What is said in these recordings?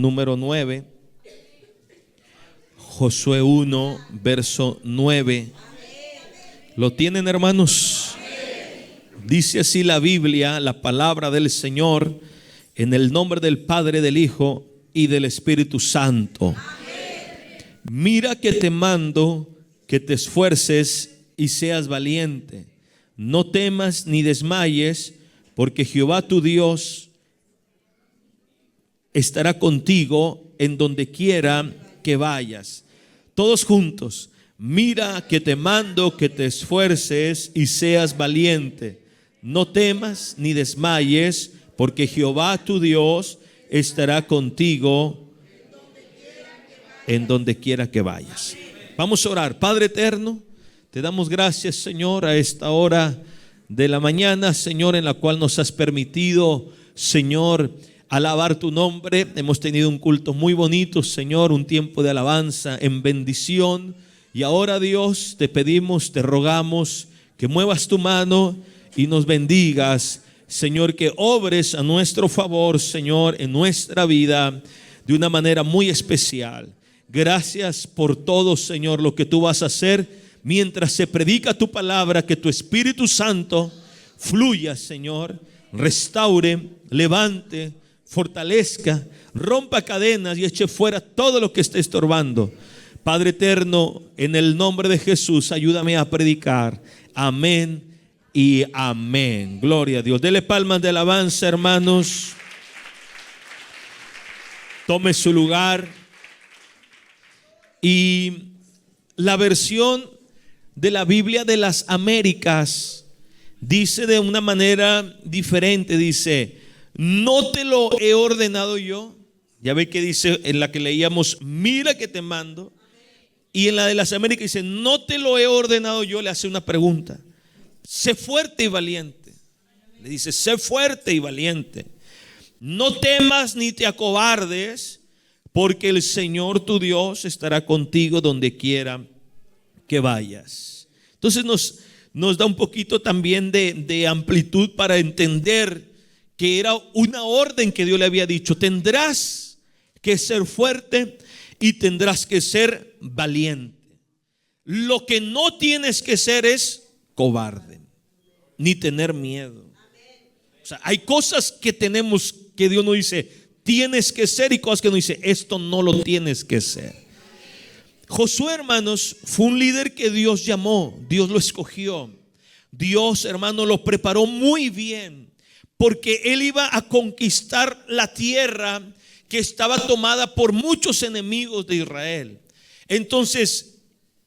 número 9. Josué 1, verso 9. ¿Lo tienen, hermanos? Dice así la Biblia, la palabra del Señor, en el nombre del Padre, del Hijo y del Espíritu Santo. Mira que te mando que te esfuerces y seas valiente. No temas ni desmayes, porque Jehová tu Dios estará contigo en donde quiera que vayas. Todos juntos. Mira que te mando que te esfuerces y seas valiente. No temas ni desmayes, porque Jehová tu Dios estará contigo en donde quiera que vayas. Vamos a orar. Padre eterno, te damos gracias, Señor, a esta hora de la mañana, Señor, en la cual nos has permitido, Señor, alabar tu nombre. Hemos tenido un culto muy bonito, Señor, un tiempo de alabanza en bendición. Y ahora, Dios, te pedimos, te rogamos que muevas tu mano y nos bendigas, Señor, que obres a nuestro favor, Señor, en nuestra vida de una manera muy especial. Gracias por todo, Señor, lo que tú vas a hacer mientras se predica tu palabra. Que tu Espíritu Santo fluya, Señor, restaure, levante, fortalezca, rompa cadenas y eche fuera todo lo que esté estorbando. Padre eterno, en el nombre de Jesús, ayúdame a predicar. Amén y amén. Gloria a Dios. Dele palmas de alabanza, hermanos. Tome su lugar. Y la versión de la Biblia de las Américas dice de una manera diferente. Dice: no te lo he ordenado yo. Ya ve que dice en la que leíamos: mira que te mando. Y en la de las Américas dice: no te lo he ordenado yo. Le hace una pregunta: sé fuerte y valiente. Le dice: sé fuerte y valiente. No temas ni te acobardes, porque el Señor tu Dios estará contigo donde quiera que vayas. Entonces nos da un poquito también de amplitud para entender que era una orden que Dios le había dicho: tendrás que ser fuerte y tendrás que ser valiente. Lo que no tienes que ser es cobarde, ni tener miedo. O sea, hay cosas que tenemos que Dios nos dice tienes que ser, y cosas que nos dice esto no lo tienes que ser. Josué, hermanos, fue un líder que Dios llamó, Dios lo escogió. Dios, hermano, lo preparó muy bien, porque él iba a conquistar la tierra que estaba tomada por muchos enemigos de Israel. Entonces,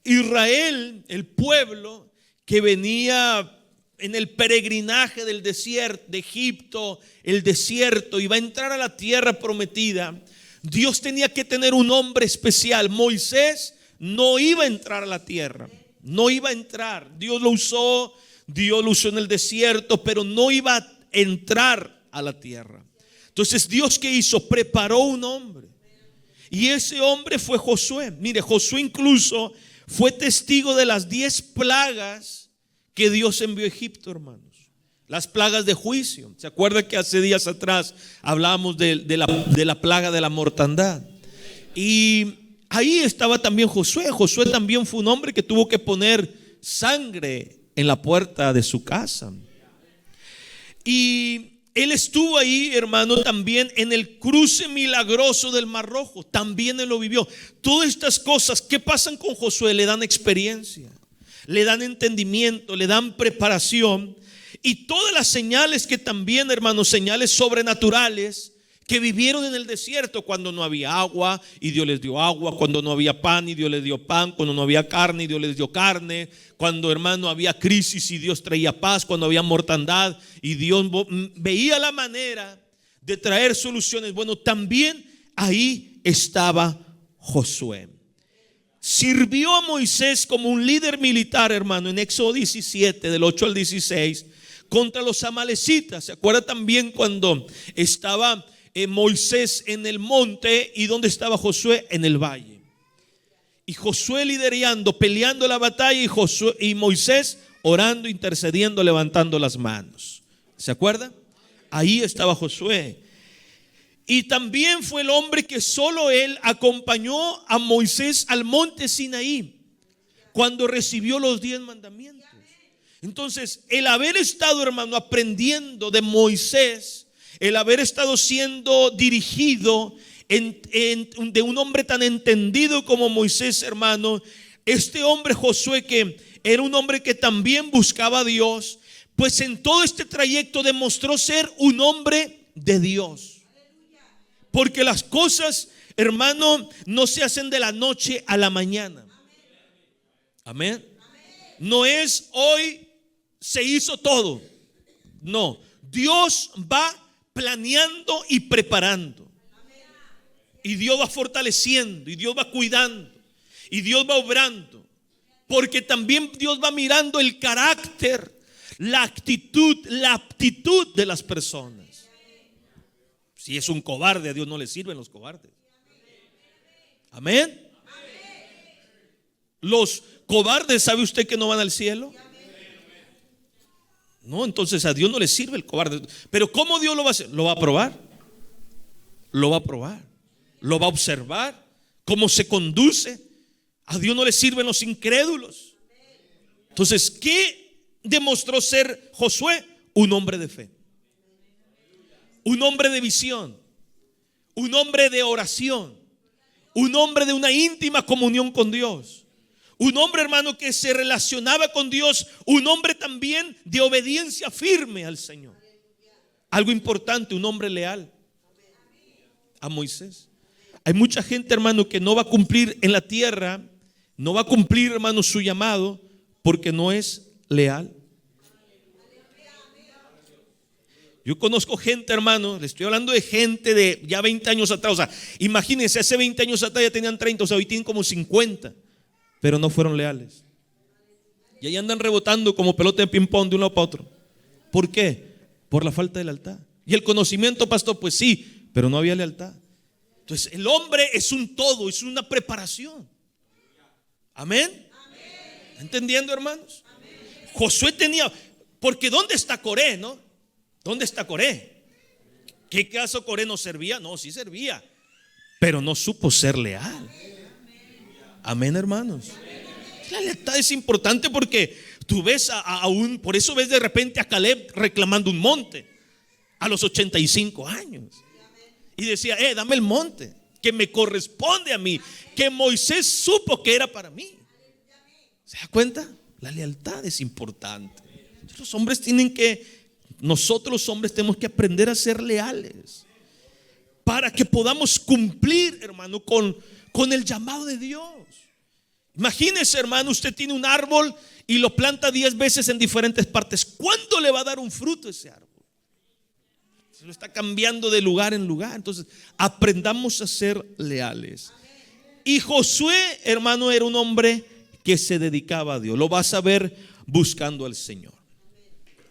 Israel, el pueblo que venía en el peregrinaje del desierto, de Egipto, el desierto, iba a entrar a la tierra prometida. Dios tenía que tener un hombre especial. Moisés no iba a entrar a la tierra, no iba a entrar. Dios lo usó en el desierto, pero no iba a entrar a la tierra. Entonces, Dios, ¿qué hizo? Preparó un hombre, y ese hombre fue Josué. Mire, Josué incluso fue testigo de las 10 plagas que Dios envió a Egipto, hermanos. Las plagas de juicio. ¿Se acuerda que hace días atrás hablábamos de la plaga de la mortandad? Y ahí estaba también Josué. Josué también fue un hombre que tuvo que poner sangre en la puerta de su casa. Y él estuvo ahí, hermano, también en el cruce milagroso del Mar Rojo. También él lo vivió. Todas estas cosas, ¿qué pasan con Josué? Le dan experiencia, le dan entendimiento, le dan preparación. Y todas las señales que también, hermanos, señales sobrenaturales que vivieron en el desierto, cuando no había agua y Dios les dio agua, cuando no había pan y Dios les dio pan, cuando no había carne y Dios les dio carne, cuando, hermano, había crisis y Dios traía paz, cuando había mortandad y Dios veía la manera de traer soluciones. Bueno, también ahí estaba Josué. Sirvió a Moisés como un líder militar, hermano, en Éxodo 17, del 8 al 16, contra los amalecitas. ¿Se acuerda también cuando estaba Moisés en el monte y donde estaba Josué? En el valle. Y Josué liderando, peleando la batalla, y Moisés orando, intercediendo, levantando las manos. ¿Se acuerda? Ahí estaba Josué. Y también fue el hombre que solo él acompañó a Moisés al monte Sinaí cuando recibió los 10 mandamientos. Entonces, el haber estado, hermano, aprendiendo de Moisés, el haber estado siendo dirigido de un hombre tan entendido como Moisés, hermano, este hombre Josué, que era un hombre que también buscaba a Dios, pues en todo este trayecto demostró ser un hombre de Dios. Porque las cosas, hermano, no se hacen de la noche a la mañana. Amén. No es hoy se hizo todo. No, Dios va planeando y preparando. Y Dios va fortaleciendo, y Dios va cuidando, y Dios va obrando. Porque también Dios va mirando el carácter, la actitud, la aptitud de las personas. Si es un cobarde, a Dios no le sirven los cobardes. Amén. Los cobardes, ¿sabe usted que no van al cielo? No, entonces a Dios no le sirve el cobarde. Pero ¿cómo Dios lo va a hacer? Lo va a probar. Lo va a probar. Lo va a observar. Cómo se conduce. A Dios no le sirven los incrédulos. Entonces, ¿qué demostró ser Josué? Un hombre de fe. Un hombre de visión. Un hombre de oración. Un hombre de una íntima comunión con Dios. Un hombre, hermano, que se relacionaba con Dios. Un hombre también de obediencia firme al Señor. Algo importante, un hombre leal a Moisés. Hay mucha gente, hermano, que no va a cumplir en la tierra, no va a cumplir, hermano, su llamado porque no es leal. Yo conozco gente, hermano, le estoy hablando de gente de ya 20 años atrás. O sea, imagínense, hace 20 años atrás ya tenían 30, o sea, hoy tienen como 50, pero no fueron leales. Y ahí andan rebotando como pelota de ping-pong de un lado para otro. ¿Por qué? Por la falta de lealtad. Y el conocimiento, pastor, pues sí, pero no había lealtad. Entonces, el hombre es un todo, es una preparación. Amén. ¿Está entendiendo, hermanos? Josué tenía, porque ¿dónde está Coré, no? ¿Dónde está Coré? ¿Qué caso Coré no servía? No, sí servía, pero no supo ser leal. Amén, hermanos. La lealtad es importante porque tú ves por eso ves de repente a Caleb reclamando un monte a los 85 años. Y decía, dame el monte que me corresponde a mí, que Moisés supo que era para mí. ¿Se da cuenta? La lealtad es importante. Los hombres nosotros los hombres tenemos que aprender a ser leales para que podamos cumplir, hermano, con el llamado de Dios. Imagínese, hermano, usted tiene un árbol y lo planta 10 veces en diferentes partes. ¿Cuándo le va a dar un fruto ese árbol? Se lo está cambiando de lugar en lugar. Entonces, aprendamos a ser leales. Y Josué, hermano, era un hombre que se dedicaba a Dios. Lo vas a ver buscando al Señor.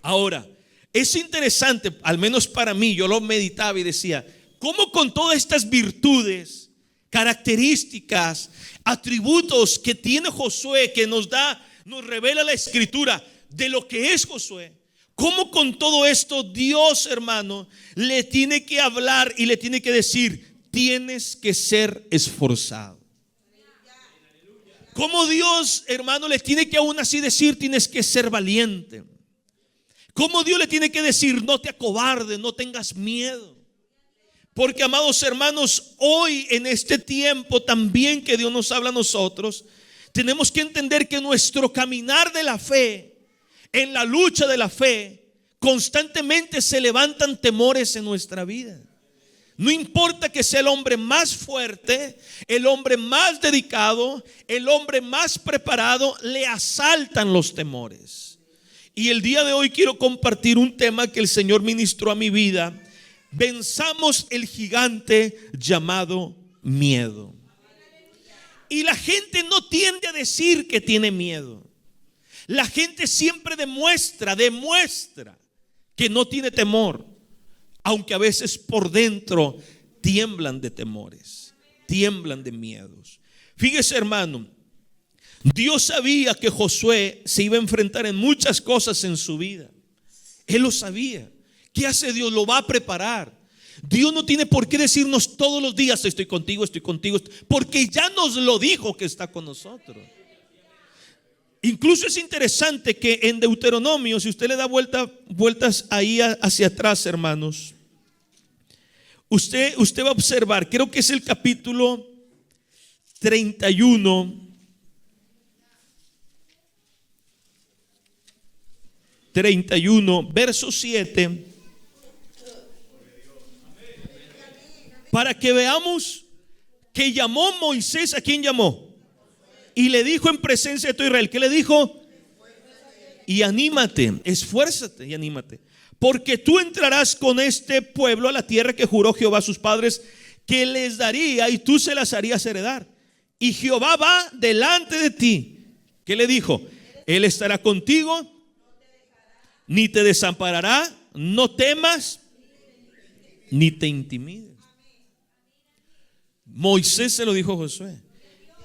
Ahora, es interesante, al menos para mí, yo lo meditaba y decía, ¿cómo con todas estas virtudes, características, atributos que tiene Josué, que nos revela la Escritura de lo que es Josué? ¿Cómo con todo esto Dios, hermano, le tiene que hablar y le tiene que decir, tienes que ser esforzado? ¿Cómo Dios, hermano, le tiene que aún así decir, tienes que ser valiente? ¿Cómo Dios le tiene que decir, no te acobardes, no tengas miedo? Porque, amados hermanos, hoy en este tiempo también que Dios nos habla a nosotros, tenemos que entender que nuestro caminar de la fe, en la lucha de la fe, constantemente se levantan temores en nuestra vida. No importa que sea el hombre más fuerte, el hombre más dedicado, el hombre más preparado, le asaltan los temores. Y el día de hoy quiero compartir un tema que el Señor ministró a mi vida. Venzamos el gigante llamado miedo. Y la gente no tiende a decir que tiene miedo. La gente siempre demuestra que no tiene temor, aunque a veces por dentro tiemblan de temores, tiemblan de miedos. Fíjese, hermano, Dios sabía que Josué se iba a enfrentar en muchas cosas en su vida. Él lo sabía. ¿Qué hace Dios? Lo va a preparar. Dios no tiene por qué decirnos todos los días estoy contigo, porque ya nos lo dijo que está con nosotros. Incluso es interesante que en Deuteronomio, si usted le da vueltas ahí hacia atrás, hermanos, usted va a observar, creo que es el capítulo 31, verso 7, para que veamos que llamó Moisés. ¿A quién llamó? Y le dijo en presencia de todo Israel. ¿Qué le dijo? Y anímate, esfuérzate y anímate, porque tú entrarás con este pueblo a la tierra que juró Jehová a sus padres que les daría, y tú se las harías heredar. Y Jehová va delante de ti. ¿Qué le dijo? Él estará contigo, ni te desamparará, no temas, ni te intimides. Moisés se lo dijo a Josué.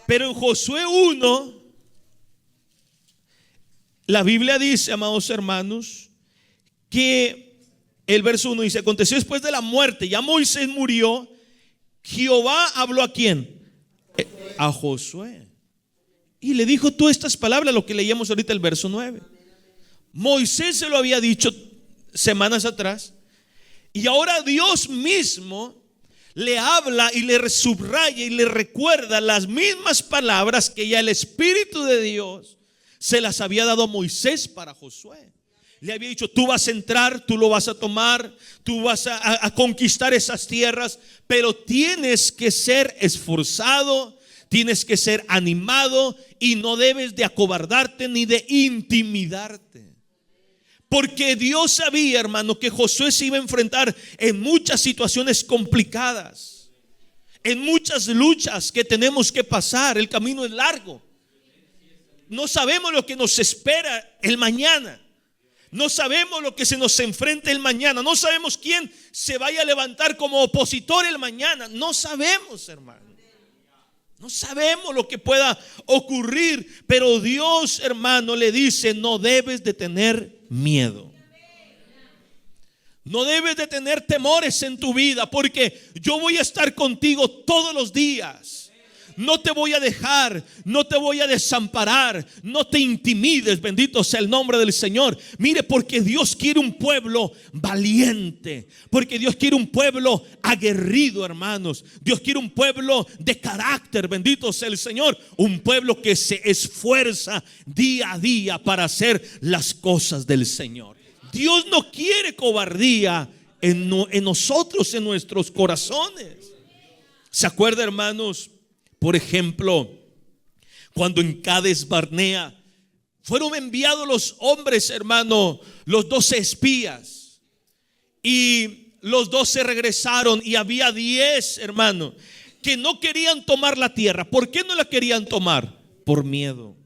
Pero en Josué 1, la Biblia dice, amados hermanos, que el verso 1 dice: aconteció después de la muerte, ya Moisés murió, Jehová habló ¿a quién? A Josué. Y le dijo todas estas palabras, lo que leíamos ahorita el verso 9. Moisés se lo había dicho semanas atrás, y ahora Dios mismo le habla y le subraya y le recuerda las mismas palabras que ya el Espíritu de Dios se las había dado a Moisés para Josué. Le había dicho: tú vas a entrar, tú lo vas a tomar, tú vas a conquistar esas tierras, pero tienes que ser esforzado, tienes que ser animado y no debes de acobardarte ni de intimidarte. Porque Dios sabía, hermano, que Josué se iba a enfrentar en muchas situaciones complicadas, en muchas luchas que tenemos que pasar. El camino es largo. No sabemos lo que nos espera el mañana. No sabemos lo que se nos enfrenta el mañana. No sabemos quién se vaya a levantar como opositor el mañana. No sabemos, hermano. No sabemos lo que pueda ocurrir. Pero Dios, hermano, le dice: no debes de tener miedo. No debes de tener temores en tu vida, porque yo voy a estar contigo todos los días. No te voy a dejar, no te voy a desamparar. No te intimides, bendito sea el nombre del Señor. Mire, porque Dios quiere un pueblo valiente, porque Dios quiere un pueblo aguerrido, hermanos. Dios quiere un pueblo de carácter, bendito sea el Señor. Un pueblo que se esfuerza día a día para hacer las cosas del Señor. Dios no quiere cobardía en nosotros, en nuestros corazones. ¿Se acuerda, hermanos? Por ejemplo, cuando en Cades Barnea fueron enviados los hombres, hermano, los 12 espías, y los 12 regresaron, y había 10, hermano, que no querían tomar la tierra. ¿Por qué no la querían tomar? Por miedo.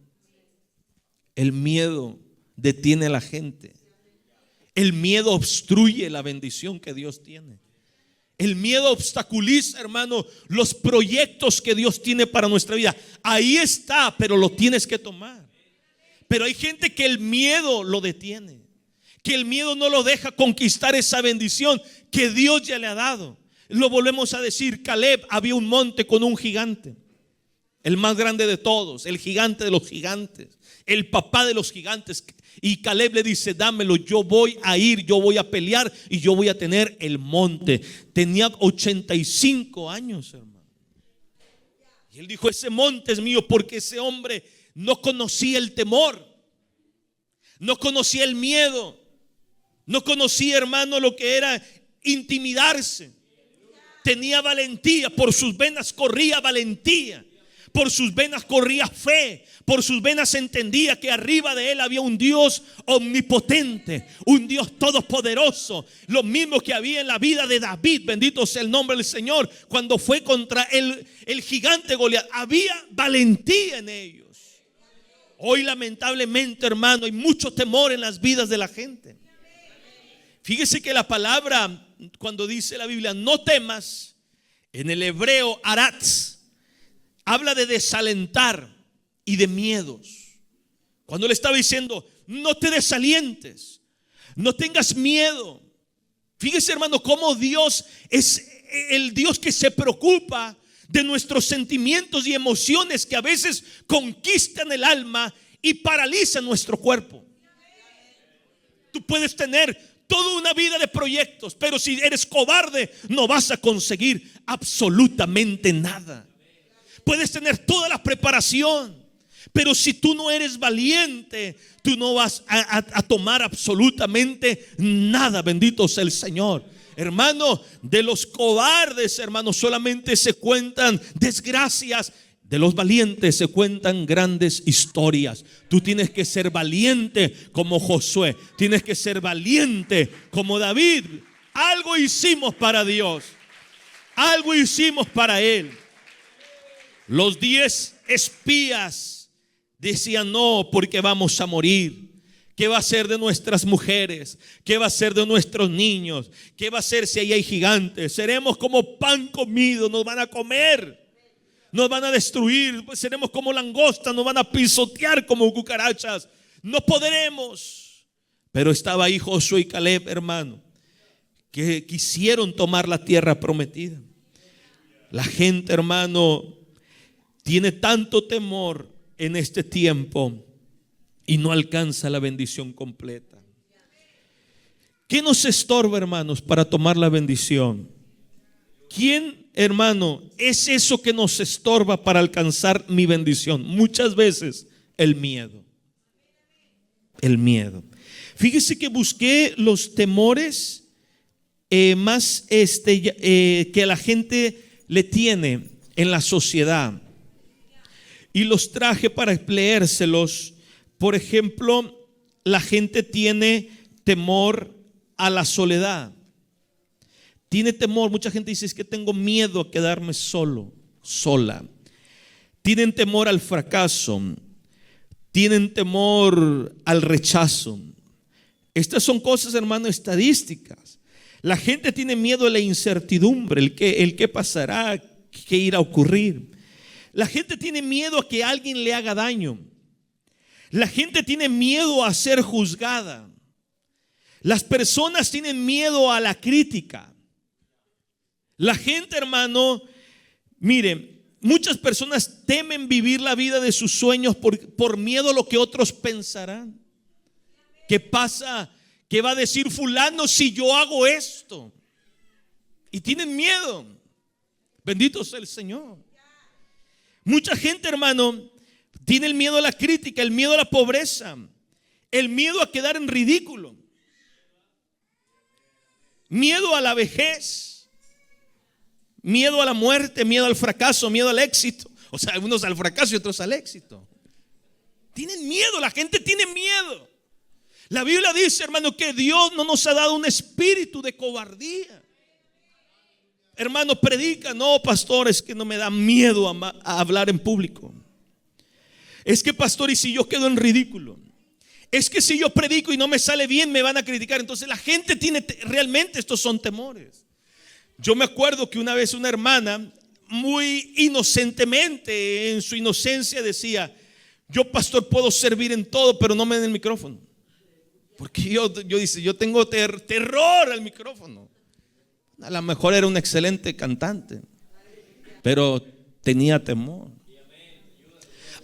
El miedo detiene a la gente. El miedo obstruye la bendición que Dios tiene. El miedo obstaculiza, hermano, los proyectos que Dios tiene para nuestra vida. Ahí está, pero lo tienes que tomar. Pero hay gente que el miedo lo detiene, que el miedo no lo deja conquistar esa bendición que Dios ya le ha dado. Lo volvemos a decir: Caleb, había un monte con un gigante, el más grande de todos, el gigante de los gigantes, el papá de los gigantes. Y Caleb le dice: dámelo, yo voy a ir, yo voy a pelear y yo voy a tener el monte. Tenía 85 años, hermano. Y él dijo: ese monte es mío, porque ese hombre no conocía el temor, no conocía el miedo, no conocía, hermano, lo que era intimidarse. Tenía valentía, por sus venas corría valentía. Por sus venas corría fe. Por sus venas entendía que arriba de él había un Dios omnipotente, un Dios todopoderoso. Lo mismo que había en la vida de David, bendito sea el nombre del Señor, cuando fue contra el gigante Goliat. Había valentía en ellos. Hoy lamentablemente, hermano, hay mucho temor en las vidas de la gente. Fíjese que la palabra, cuando dice la Biblia no temas, en el hebreo aratz, habla de desalentar y de miedos. Cuando le estaba diciendo: no te desalientes, no tengas miedo, Fíjese, hermano, cómo Dios es el Dios que se preocupa de nuestros sentimientos y emociones que a veces conquistan el alma y paralizan nuestro cuerpo. Tú puedes tener toda una vida de proyectos, pero si eres cobarde no vas a conseguir absolutamente nada. Puedes tener toda la preparación, pero si tú no eres valiente, tú no vas a tomar absolutamente nada. Bendito sea el Señor. Hermano, de los cobardes, hermano, solamente se cuentan desgracias. De los valientes se cuentan grandes historias. Tú tienes que ser valiente como Josué. Tienes que ser valiente como David. Algo hicimos para Dios. Algo hicimos para Él. Los 10 espías decían: no, porque vamos a morir. ¿Qué va a ser de nuestras mujeres? ¿Qué va a ser de nuestros niños? ¿Qué va a ser si ahí hay gigantes? Seremos como pan comido, nos van a comer. Nos van a destruir, pues seremos como langostas, nos van a pisotear como cucarachas. No podremos. Pero estaba ahí Josué y Caleb, hermano, que quisieron tomar la tierra prometida. La gente, hermano, tiene tanto temor en este tiempo y no alcanza la bendición completa. ¿Qué nos estorba, hermanos, para tomar la bendición? ¿Quién, hermano, es eso que nos estorba para alcanzar mi bendición? Muchas veces el miedo. El miedo. Fíjese que busqué los temores más que la gente le tiene en la sociedad y los traje para leérselos. Por ejemplo, la gente tiene temor a la soledad. Tiene temor, mucha gente dice: es que tengo miedo a quedarme solo, sola. Tienen temor al fracaso. Tienen temor al rechazo. Estas son cosas, hermano, estadísticas. La gente tiene miedo a la incertidumbre, el qué pasará, qué irá a ocurrir. La gente tiene miedo a que alguien le haga daño. La gente tiene miedo a ser juzgada. Las personas tienen miedo a la crítica. La gente, hermano, mire, muchas personas temen vivir la vida de sus sueños por miedo a lo que otros pensarán. ¿Qué pasa? ¿Qué va a decir fulano si yo hago esto? Y tienen miedo. Bendito sea el Señor. Mucha gente, hermano, tiene el miedo a la crítica, el miedo a la pobreza, el miedo a quedar en ridículo, miedo a la vejez, miedo a la muerte, miedo al fracaso, miedo al éxito. O sea, unos al fracaso y otros al éxito. Tienen miedo, la gente tiene miedo. La Biblia dice, hermano, que Dios no nos ha dado un espíritu de cobardía. Hermano, predica: no, pastor, es que no me da miedo a hablar en público. Es que, pastor, y si yo quedo en ridículo, es que si yo predico y no me sale bien, me van a criticar. Entonces la gente tiene, realmente estos son temores. Yo me acuerdo que una vez una hermana, muy inocentemente, en su inocencia, decía: yo, pastor, puedo servir en todo, pero no me den el micrófono. Porque yo tengo terror al micrófono. A lo mejor era un excelente cantante, pero tenía temor.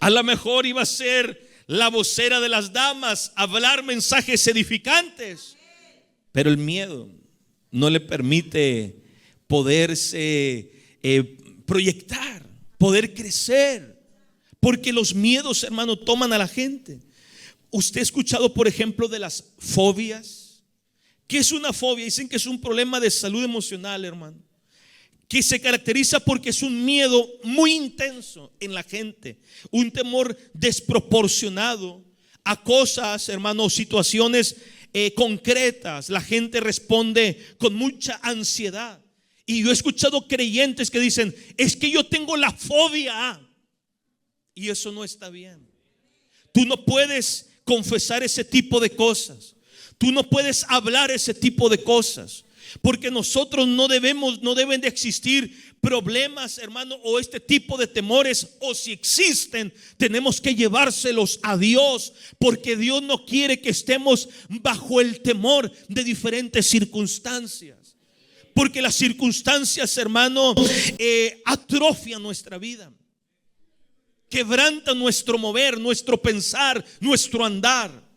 A lo mejor iba a ser la vocera de las damas, hablar mensajes edificantes, pero el miedo no le permite poderse proyectar, poder crecer, porque los miedos, hermano, toman a la gente. ¿Usted ha escuchado, por ejemplo, de las fobias? ¿Qué es una fobia? Dicen que es un problema de salud emocional, hermano, que se caracteriza porque es un miedo muy intenso en la gente, un temor desproporcionado a cosas, hermano, situaciones concretas. La gente responde con mucha ansiedad. Y yo he escuchado creyentes que dicen: es que yo tengo la fobia. Y eso no está bien. Tú no puedes confesar ese tipo de cosas. Tú no puedes hablar ese tipo de cosas. Porque nosotros no deben de existir problemas, hermano, o este tipo de temores, o si existen, tenemos que llevárselos a Dios, porque Dios no quiere que estemos bajo el temor de diferentes circunstancias. Porque las circunstancias, hermano, atrofian nuestra vida, quebrantan nuestro mover, nuestro pensar, nuestro andar.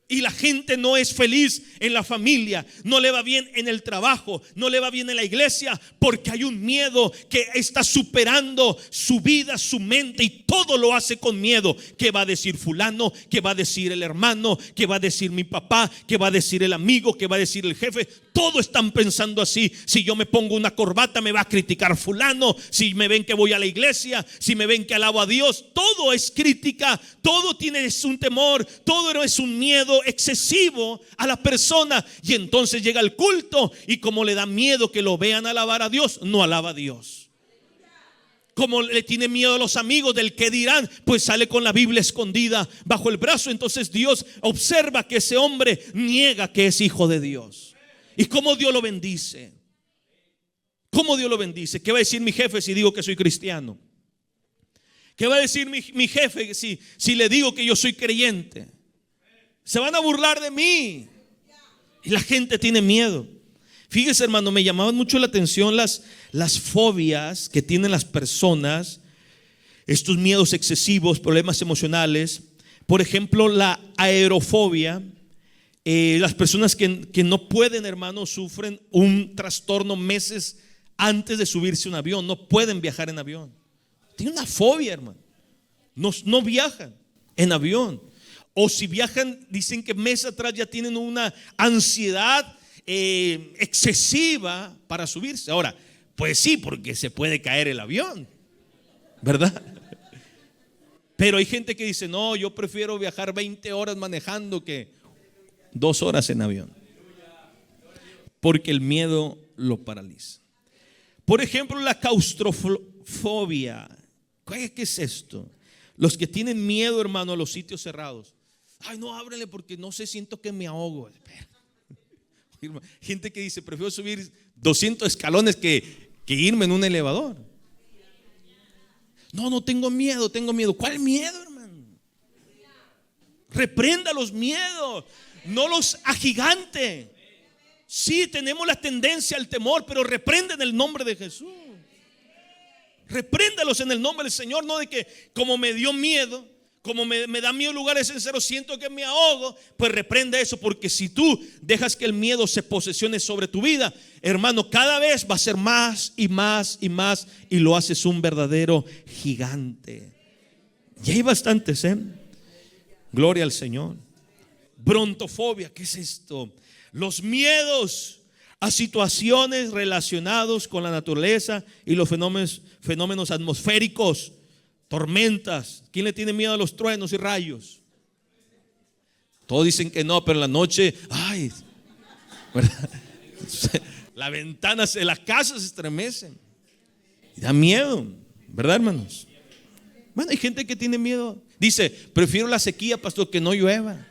Y la gente no es feliz en la familia, no le va bien en el trabajo, no le va bien en la iglesia, porque hay un miedo que está superando su vida, su mente, y todo lo hace con miedo. ¿Qué va a decir fulano? ¿Qué va a decir el hermano? ¿Qué va a decir mi papá? ¿Qué va a decir el amigo? ¿Qué va a decir el jefe? Todo están pensando así. Si yo me pongo una corbata, me va a criticar fulano. Si me ven que voy a la iglesia, si me ven que alabo a Dios, todo es crítica, todo es un temor, todo es un miedo excesivo a la persona. Y entonces llega el culto, y como le da miedo que lo vean alabar a Dios, no alaba a Dios. Como le tiene miedo a los amigos del que dirán, pues sale con la Biblia escondida bajo el brazo. Entonces Dios observa que ese hombre niega que es hijo de Dios. ¿Y cómo Dios lo bendice? ¿Cómo Dios lo bendice? ¿Qué va a decir mi jefe si digo que soy cristiano? ¿Qué va a decir mi jefe si le digo que yo soy creyente? Se van a burlar de mí. Y la gente tiene miedo. Fíjese, hermano, me llamaban mucho la atención las fobias que tienen las personas, estos miedos excesivos, problemas emocionales. Por ejemplo, la aerofobia. Las personas que no pueden, hermano, sufren un trastorno meses antes de subirse a un avión. No pueden viajar en avión. Tienen una fobia, hermano. No viajan en avión. O si viajan, dicen que meses atrás ya tienen una ansiedad excesiva para subirse. Ahora, pues sí, porque se puede caer el avión, ¿verdad? Pero hay gente que dice, no, yo prefiero viajar 20 horas manejando que 2 horas en avión, porque el miedo lo paraliza. Por ejemplo, la claustrofobia. ¿Qué es esto? Los que tienen miedo, hermano, a los sitios cerrados. Ay, no, ábrele porque no sé, siento que me ahogo. Gente que dice, prefiero subir 200 escalones que irme en un elevador. No tengo miedo. ¿Cuál miedo, hermano? Reprenda los miedos, no los agigante. Sí, tenemos la tendencia al temor, pero reprende en el nombre de Jesús. Repréndalos en el nombre del Señor. No de que como me dio miedo, como me da miedo lugares sinceros, siento que me ahogo. Pues reprende eso, porque si tú dejas que el miedo se posesione sobre tu vida, hermano, cada vez va a ser más y más y más, y lo haces un verdadero gigante. Y hay bastantes, gloria al Señor. Brontofobia, ¿qué es esto? Los miedos a situaciones relacionados con la naturaleza y los fenómenos atmosféricos, tormentas. ¿Quién le tiene miedo a los truenos y rayos? Todos dicen que no, pero en la noche, ay, ¿verdad? Las ventanas de las casas se estremecen y da miedo, ¿verdad, hermanos? Bueno, hay gente que tiene miedo. Dice, prefiero la sequía, pastor, que no llueva.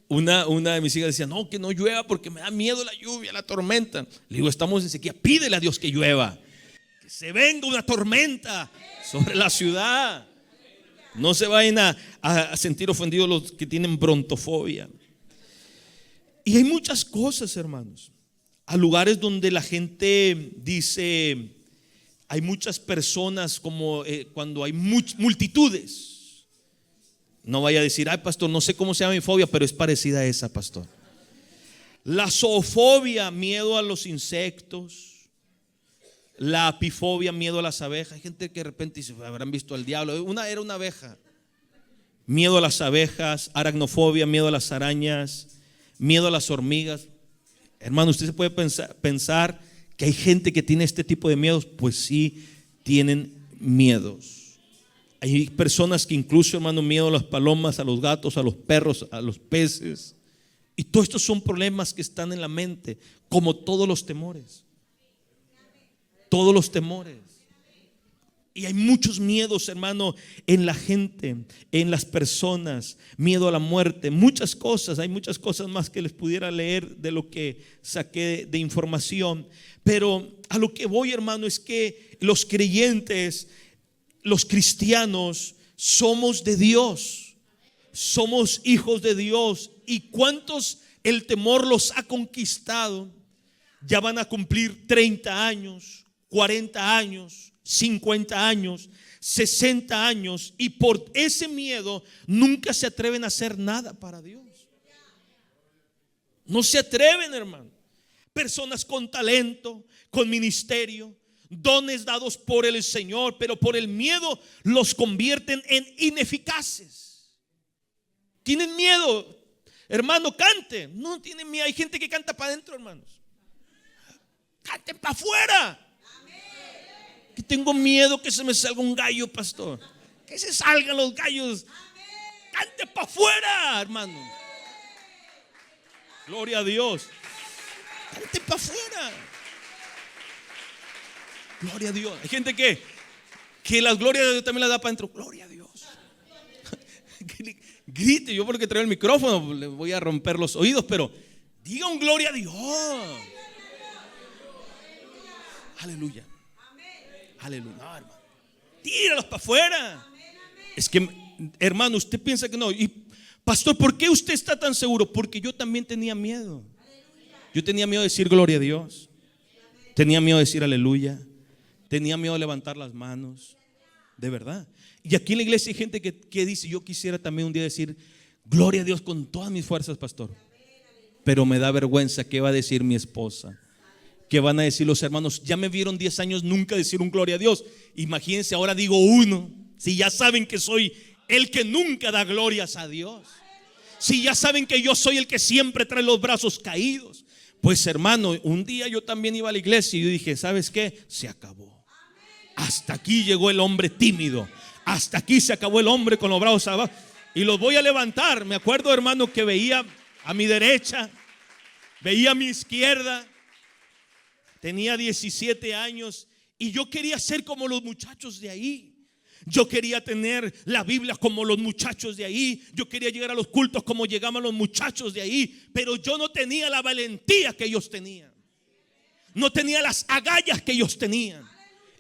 Una de mis hijas decía, no, que no llueva porque me da miedo la lluvia, la tormenta. Le digo, estamos en sequía, pídele a Dios que llueva, que se venga una tormenta sobre la ciudad. No se vayan a sentir ofendidos los que tienen brontofobia. Y hay muchas cosas, hermanos. A lugares donde la gente dice, hay muchas personas, como cuando hay multitudes. No vaya a decir, ay, pastor, no sé cómo se llama mi fobia, pero es parecida a esa, pastor. La zoofobia, miedo a los insectos. La apifobia, miedo a las abejas. Hay gente que de repente dice, habrán visto al diablo. Era una abeja. Miedo a las abejas. Aracnofobia, miedo a las arañas. Miedo a las hormigas. Hermano, usted se puede pensar que hay gente que tiene este tipo de miedos. Pues sí, tienen miedos. Hay personas que incluso, hermano, miedo a las palomas, a los gatos, a los perros, a los peces. Y todos estos son problemas que están en la mente, como todos los temores. Todos los temores. Y hay muchos miedos, hermano, en la gente, en las personas. Miedo a la muerte, muchas cosas. Hay muchas cosas más que les pudiera leer de lo que saqué de información. Pero a lo que voy, hermano, es que los creyentes, los cristianos, somos de Dios. Somos hijos de Dios. ¿Y cuántos el temor los ha conquistado? Ya van a cumplir 30 años, 40 años, 50 años, 60 años, y por ese miedo nunca se atreven a hacer nada para Dios. No se atreven, hermano. Personas con talento, con ministerio, dones dados por el Señor, pero por el miedo los convierten en ineficaces. Tienen miedo, hermano, cante. No tienen miedo. Hay gente que canta para adentro, hermanos. Canten para afuera. Que tengo miedo que se me salga un gallo, pastor. Que se salgan los gallos. Cante para afuera, hermano. Gloria a Dios. Cante para afuera. Gloria a Dios. Hay gente que las glorias de Dios también las da para adentro. Gloria a Dios. Grite, yo porque traigo el micrófono le voy a romper los oídos, pero diga un gloria a Dios. Aleluya. Aleluya. No, hermano. Tíralos para afuera. Es que, hermano, usted piensa que no. Y pastor, ¿por qué usted está tan seguro? Porque yo también tenía miedo. Yo tenía miedo de decir gloria a Dios. Tenía miedo de decir aleluya. Tenía miedo de levantar las manos. De verdad. Y aquí en la iglesia hay gente que dice: yo quisiera también un día decir gloria a Dios con todas mis fuerzas, pastor. Pero me da vergüenza. ¿Qué va a decir mi esposa? ¿Qué van a decir los hermanos? Ya me vieron 10 años nunca decir un gloria a Dios. Imagínense, ahora digo uno. Si ya saben que soy el que nunca da glorias a Dios. Si ya saben que yo soy el que siempre trae los brazos caídos. Pues hermano, un día yo también iba a la iglesia y yo dije: ¿sabes qué? Se acabó. Hasta aquí llegó el hombre tímido. Hasta aquí se acabó el hombre con los brazos abajo. Y los voy a levantar. Me acuerdo, hermano, que veía a mi derecha, veía a mi izquierda. Tenía 17 años y yo quería ser como los muchachos de ahí. Yo quería tener la Biblia como los muchachos de ahí. Yo quería llegar a los cultos como llegaban los muchachos de ahí. Pero yo no tenía la valentía que ellos tenían. No tenía las agallas que ellos tenían.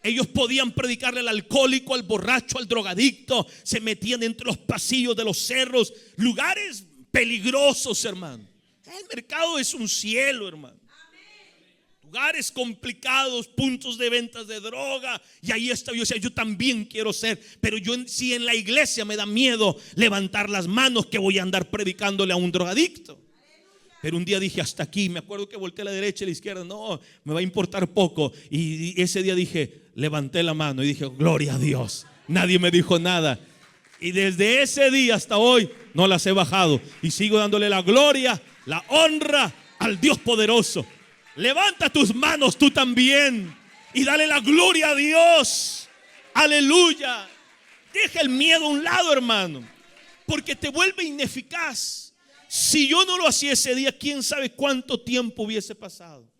Ellos podían predicarle al alcohólico, al borracho, al drogadicto. Se metían entre los pasillos de los cerros. Lugares peligrosos, hermano. El mercado es un cielo, hermano. Lugares complicados, puntos de ventas de droga. Y ahí estaba yo, decía, yo también quiero ser. Pero yo, si en la iglesia me da miedo levantar las manos, que voy a andar predicándole a un drogadicto. Pero un día dije: hasta aquí. Me acuerdo que volteé a la derecha y a la izquierda. No, me va a importar poco. Y ese día dije, levanté la mano y dije: gloria a Dios. Nadie me dijo nada. Y desde ese día hasta hoy no las he bajado. Y sigo dándole la gloria, la honra al Dios poderoso. Levanta tus manos tú también y dale la gloria a Dios. Aleluya. Deja el miedo a un lado, hermano, porque te vuelve ineficaz. Si yo no lo hacía ese día, quién sabe cuánto tiempo hubiese pasado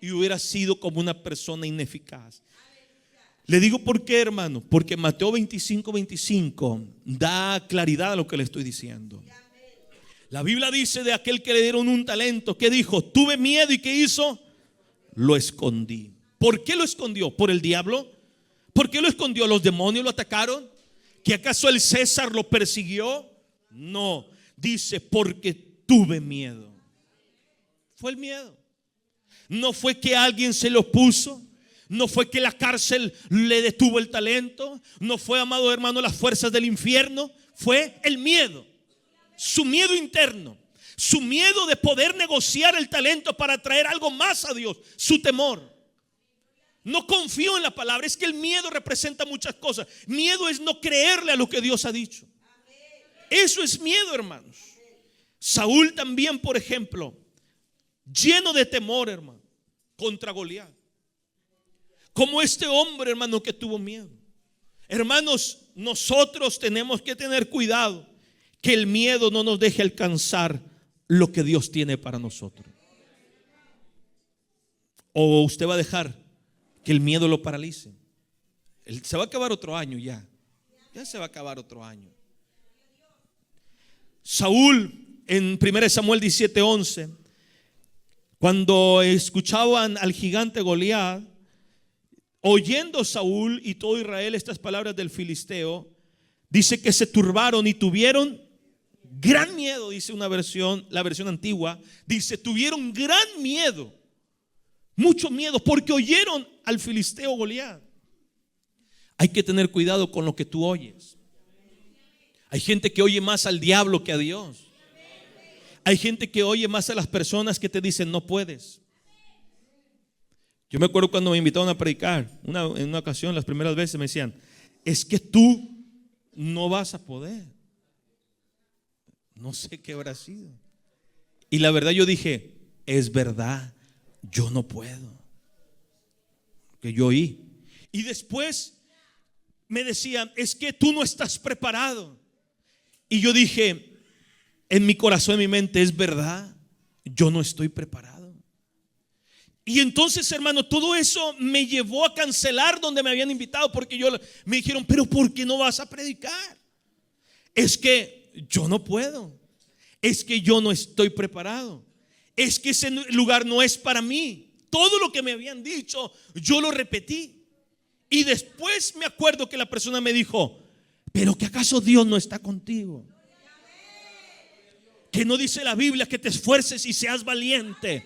y hubiera sido como una persona ineficaz. Le digo por qué, hermano, porque Mateo 25:25 da claridad a lo que le estoy diciendo. La Biblia dice de aquel que le dieron un talento, que dijo: tuve miedo, y ¿qué hizo? Lo escondí. ¿Por qué lo escondió? ¿Por el diablo? ¿Por qué lo escondió? ¿Los demonios lo atacaron? ¿Que acaso el César lo persiguió? No, dice: porque tuve miedo. Fue el miedo. No fue que alguien se lo puso. No fue que la cárcel le detuvo el talento. No fue, amado hermano, las fuerzas del infierno. Fue el miedo. Su miedo interno, su miedo de poder negociar el talento para traer algo más a Dios, su temor. No confío en la palabra. Es que el miedo representa muchas cosas. Miedo es no creerle a lo que Dios ha dicho. Eso es miedo, hermanos. Saúl también, por ejemplo, lleno de temor, hermano, contra Goliat. Como este hombre, hermano, que tuvo miedo. Hermanos, nosotros tenemos que tener cuidado que el miedo no nos deje alcanzar lo que Dios tiene para nosotros. O usted va a dejar que el miedo lo paralice. Se va a acabar otro año ya. Ya se va a acabar otro año. Saúl en 1 Samuel 17:11, cuando escuchaban al gigante Goliat, oyendo Saúl y todo Israel estas palabras del filisteo, dice que se turbaron y tuvieron gran miedo. Dice una versión, la versión antigua, dice tuvieron gran miedo, mucho miedo, porque oyeron al filisteo Goliat. Hay que tener cuidado con lo que tú oyes. Hay gente que oye más al diablo que a Dios. Hay gente que oye más a las personas que te dicen no puedes. Yo me acuerdo cuando me invitaron a predicar, en una ocasión, las primeras veces me decían, es que tú no vas a poder. No sé qué habrá sido. Y la verdad yo dije, es verdad, yo no puedo. Que yo oí. Y después me decían, es que tú no estás preparado. Y yo dije, en mi corazón, en mi mente, es verdad, yo no estoy preparado. Y entonces, hermano, todo eso me llevó a cancelar donde me habían invitado, porque me dijeron, pero ¿por qué no vas a predicar? Es que yo no puedo. Es que yo no estoy preparado. Es que ese lugar no es para mí. Todo lo que me habían dicho, yo lo repetí. Y después me acuerdo que la persona me dijo, pero ¿que acaso Dios no está contigo? Que no dice la Biblia que te esfuerces y seas valiente.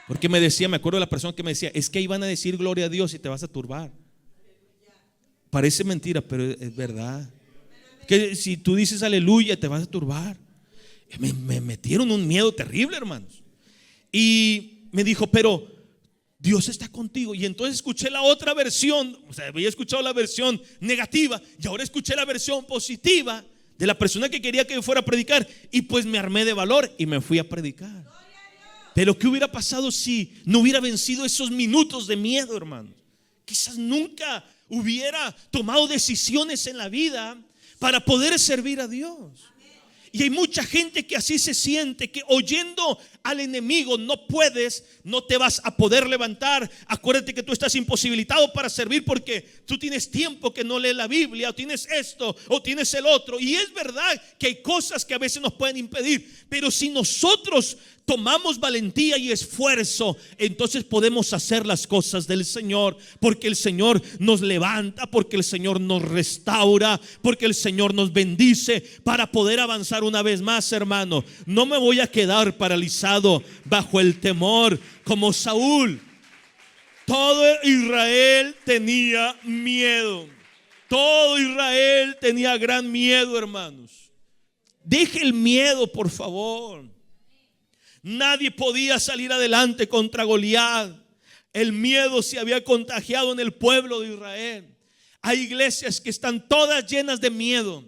Porque me decía, me acuerdo de la persona que me decía, es que ahí van a decir gloria a Dios y te vas a turbar. Parece mentira, pero es verdad. Que si tú dices aleluya te vas a turbar. Me metieron un miedo terrible, hermanos. Y me dijo, pero Dios está contigo. Y entonces escuché la otra versión. O sea, había escuchado la versión negativa y ahora escuché la versión positiva de la persona que quería que yo fuera a predicar. Y pues me armé de valor y me fui a predicar. Pero ¿qué hubiera pasado si no hubiera vencido esos minutos de miedo, hermanos? Quizás nunca hubiera tomado decisiones en la vida para poder servir a Dios. Y hay mucha gente que así se siente, que oyendo al enemigo no puedes, no te vas a poder levantar. Acuérdate que tú estás imposibilitado para servir porque tú tienes tiempo que no lees la Biblia, o tienes esto, o tienes el otro. Y es verdad que hay cosas que a veces nos pueden impedir, pero si nosotros tomamos valentía y esfuerzo, entonces podemos hacer las cosas del Señor, porque el Señor nos levanta, porque el Señor nos restaura, porque el Señor nos bendice para poder avanzar una vez más, hermano. No me voy a quedar paralizado bajo el temor como Saúl. Todo Israel tenía miedo. Todo Israel tenía gran miedo, hermanos. Deje el miedo, por favor. Nadie podía salir adelante contra Goliat. El miedo se había contagiado en el pueblo de Israel. Hay iglesias que están todas llenas de miedo,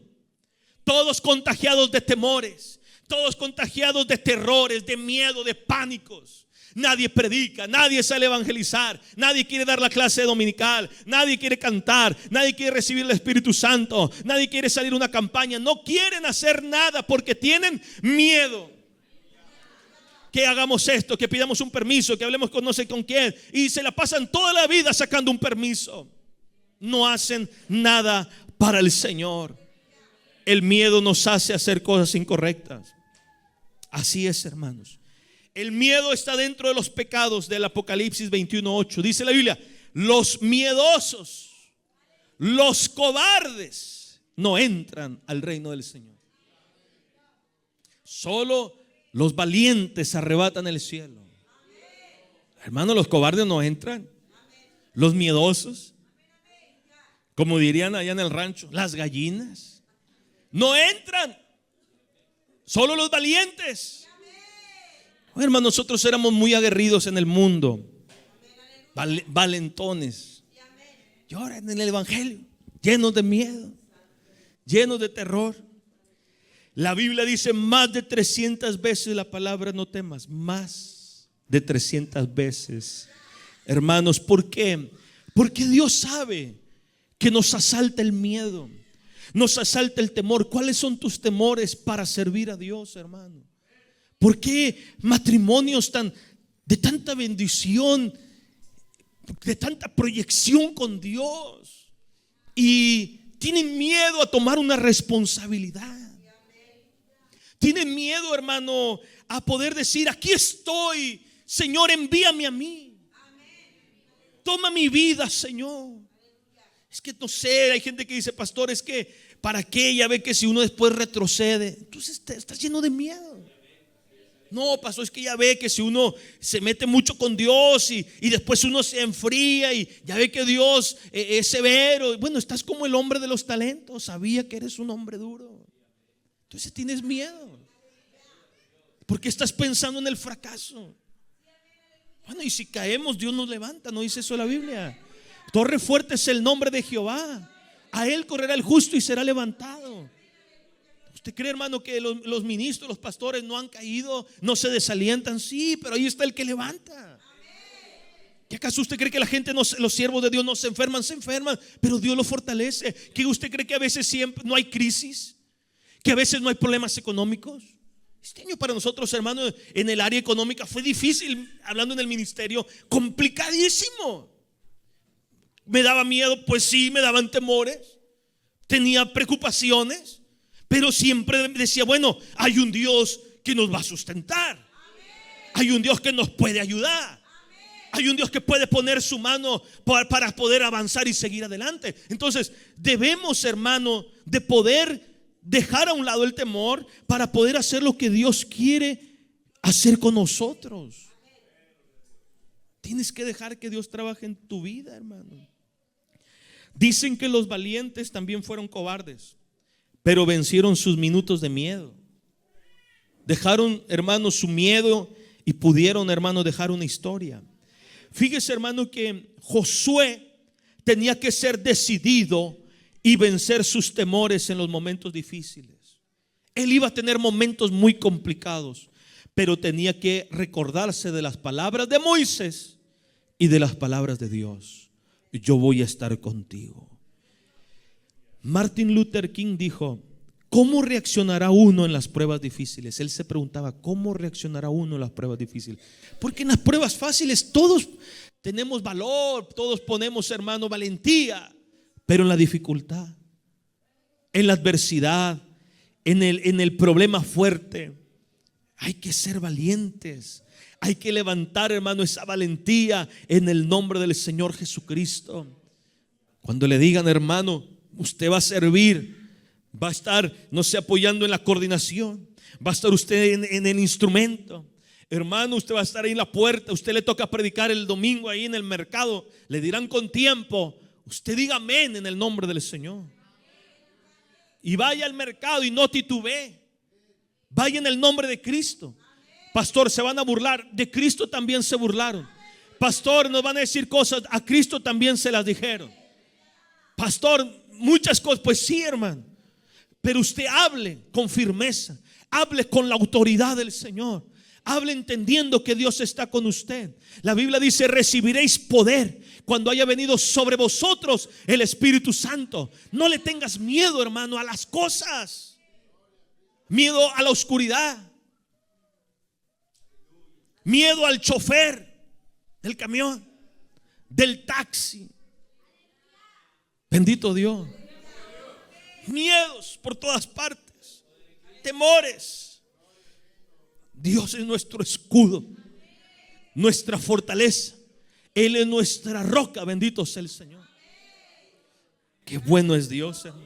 todos contagiados de temores, todos contagiados de terrores, de miedo, de pánicos. Nadie predica, nadie sale a evangelizar, nadie quiere dar la clase dominical, nadie quiere cantar, nadie quiere recibir el Espíritu Santo, nadie quiere salir a una campaña. No quieren hacer nada porque tienen miedo. Que hagamos esto, que pidamos un permiso, que hablemos con no sé con quién, y se la pasan toda la vida sacando un permiso. No hacen nada para el Señor. El miedo nos hace hacer cosas incorrectas. Así es, hermanos. El miedo está dentro de los pecados del Apocalipsis 21:8. Dice la Biblia, los miedosos, los cobardes no entran al reino del Señor. Solo los valientes arrebatan el cielo. Hermano, los cobardes no entran. Los miedosos, como dirían allá en el rancho, las gallinas, no entran. Solo los valientes. Hermano, nosotros éramos muy aguerridos en el mundo, valentones. Y ahora en el evangelio, llenos de miedo, llenos de terror. La Biblia dice más de 300 veces la palabra no temas. Más de 300 veces. Hermanos, ¿por qué? Porque Dios sabe que nos asalta el miedo, nos asalta el temor. ¿Cuáles son tus temores para servir a Dios, hermano? ¿Por qué matrimonios de tanta bendición, de tanta proyección con Dios, y tienen miedo a tomar una responsabilidad. Tienen miedo, hermano, a poder decir: aquí estoy, Señor, envíame a mí. Toma mi vida, Señor. Es que no sé, hay gente que dice: pastor, es que ¿para qué? Ya ve que si uno después retrocede. Entonces estás lleno de miedo. No, pastor, es que ya ve que si uno se mete mucho con Dios y después uno se enfría y ya ve que Dios es severo. Bueno, estás como el hombre de los talentos. Sabía que eres un hombre duro. Entonces tienes miedo porque estás pensando en el fracaso. Bueno, y si caemos, Dios nos levanta. ¿No dice eso la Biblia? Torre fuerte es el nombre de Jehová. A él correrá el justo y será levantado. ¿Usted cree, hermano, que los ministros, los pastores no han caído, no se desalientan? Sí, pero ahí está el que levanta. ¿Qué acaso usted cree que la gente, los siervos de Dios no se enferman? Se enferman, pero Dios los fortalece. ¿Qué usted cree que a veces siempre no hay crisis? ¿Que a veces no hay problemas económicos? Este año para nosotros, hermano, en el área económica fue difícil, hablando en el ministerio, complicadísimo. Me daba miedo, pues sí, me daban temores, tenía preocupaciones, pero siempre decía: bueno, hay un Dios que nos va a sustentar. Hay un Dios que nos puede ayudar. Hay un Dios que puede poner su mano para poder avanzar y seguir adelante. Entonces debemos, hermano, de poder dejar a un lado el temor para poder hacer lo que Dios quiere hacer con nosotros. Tienes que dejar que Dios trabaje en tu vida, hermano. Dicen que los valientes también fueron cobardes, pero vencieron sus minutos de miedo. Dejaron, hermano, su miedo y pudieron, hermano, dejar una historia. Fíjese, hermano, que Josué tenía que ser decidido y vencer sus temores en los momentos difíciles. Él iba a tener momentos muy complicados, pero tenía que recordarse de las palabras de Moisés y de las palabras de Dios: yo voy a estar contigo. Martin Luther King dijo: ¿cómo reaccionará uno en las pruebas difíciles? Él se preguntaba: ¿cómo reaccionará uno en las pruebas difíciles? Porque en las pruebas fáciles todos tenemos valor, todos ponemos, hermano, valentía. Pero en la dificultad, en la adversidad, en el problema fuerte, hay que ser valientes. Hay que levantar, hermano, esa valentía en el nombre del Señor Jesucristo. Cuando le digan: hermano, usted va a servir, va a estar, no sé, apoyando en la coordinación, va a estar usted en el instrumento. Hermano, usted va a estar ahí en la puerta. Usted le toca predicar el domingo ahí en el mercado. Le dirán con tiempo. Usted diga amén en el nombre del Señor. Y vaya al mercado y no titubee. Vaya en el nombre de Cristo. Pastor, se van a burlar. De Cristo también se burlaron. Pastor, nos van a decir cosas. A Cristo también se las dijeron. Pastor, muchas cosas. Pues sí, hermano. Pero usted hable con firmeza. Hable con la autoridad del Señor. Hable entendiendo que Dios está con usted. La Biblia dice: recibiréis poder cuando haya venido sobre vosotros el Espíritu Santo. No le tengas miedo, hermano, a las cosas. Miedo a la oscuridad. Miedo al chofer del camión, del taxi. Bendito Dios. Miedos por todas partes. Temores. Dios es nuestro escudo, nuestra fortaleza. Él es nuestra roca. Bendito sea el Señor. Qué bueno es Dios, hermano.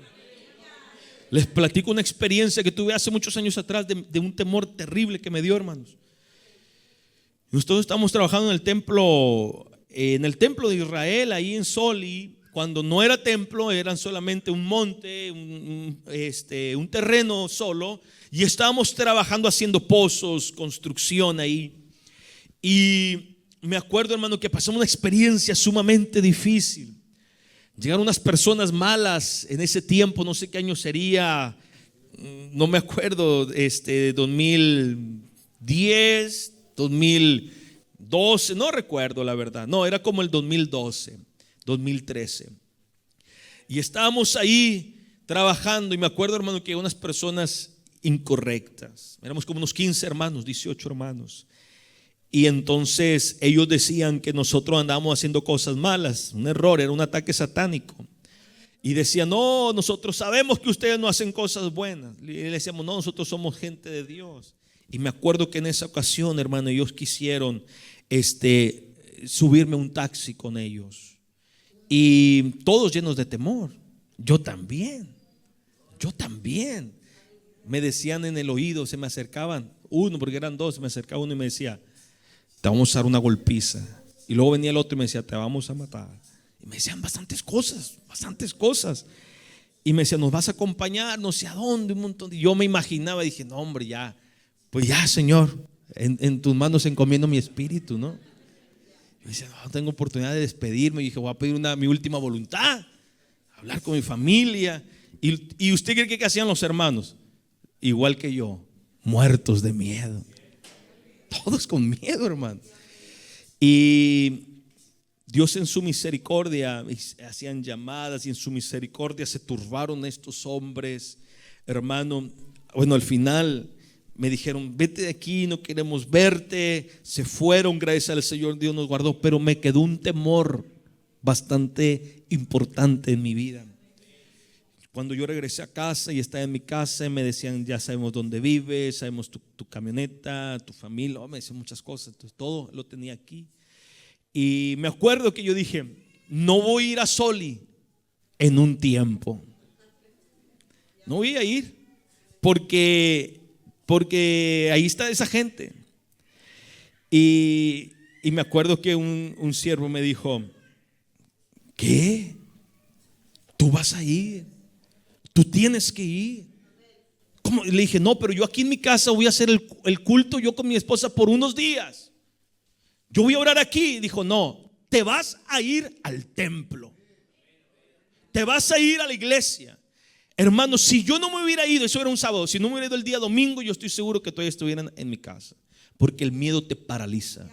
Les platico una experiencia que tuve hace muchos años atrás de un temor terrible que me dio, hermanos. Nosotros estamos trabajando en el templo de Israel, ahí en Soli. Cuando no era templo, eran solamente un monte, un terreno solo. Y estábamos trabajando haciendo pozos, construcción ahí. Y me acuerdo, hermano, que pasamos una experiencia sumamente difícil. Llegaron unas personas malas en ese tiempo, no sé qué año sería, no me acuerdo, 2010, 2012, no recuerdo la verdad. No, era como el 2012, 2013. Y estábamos ahí trabajando y me acuerdo, hermano, que unas personas incorrectas, éramos como unos 15 hermanos, 18 hermanos. Y entonces ellos decían que nosotros andábamos haciendo cosas malas, un error, era un ataque satánico. Y decía, no, nosotros sabemos que ustedes no hacen cosas buenas. Y le decíamos, no, nosotros somos gente de Dios. Y me acuerdo que en esa ocasión, hermano, ellos quisieron subirme a un taxi con ellos. Y todos llenos de temor. Yo también. Me decían en el oído, se me acercaban uno, porque eran dos, se me acercaba uno y me decía, te vamos a dar una golpiza. Y luego venía el otro y me decía, te vamos a matar. Y me decían bastantes cosas. Y me decía, nos vas a acompañar, no sé a dónde, un montón. Y yo me imaginaba, dije, no, hombre, ya, pues ya, Señor, en tus manos encomiendo mi espíritu, ¿no? Y me decía, no tengo oportunidad de despedirme. Y dije, voy a pedir mi última voluntad, hablar con mi familia. ¿Y usted cree que hacían los hermanos? Igual que yo, muertos de miedo. Todos con miedo, hermano. Y Dios en su misericordia hacían llamadas, y en su misericordia se turbaron estos hombres, hermano. Bueno, al final me dijeron, vete de aquí, no queremos verte. Se fueron, gracias al Señor, Dios nos guardó. Pero me quedó un temor bastante importante en mi vida. Cuando yo regresé a casa y estaba en mi casa, me decían, ya sabemos dónde vives, sabemos tu camioneta, tu familia. Me decían muchas cosas, entonces todo lo tenía aquí. Y me acuerdo que yo dije, no voy a ir a Soli en un tiempo. No voy a ir porque ahí está esa gente. Y me acuerdo que un siervo me dijo, ¿qué? ¿Tú vas a ir? ¿Tú tienes que ir? ¿Cómo? Le dije, no, pero yo aquí en mi casa voy a hacer el culto yo con mi esposa por unos días. Yo voy a orar aquí. Dijo, no, te vas a ir al templo. Te vas a ir a la iglesia. Hermano, si yo no me hubiera ido, eso era un sábado, si no me hubiera ido el día domingo, yo estoy seguro que todavía estuvieran en mi casa. Porque el miedo te paraliza.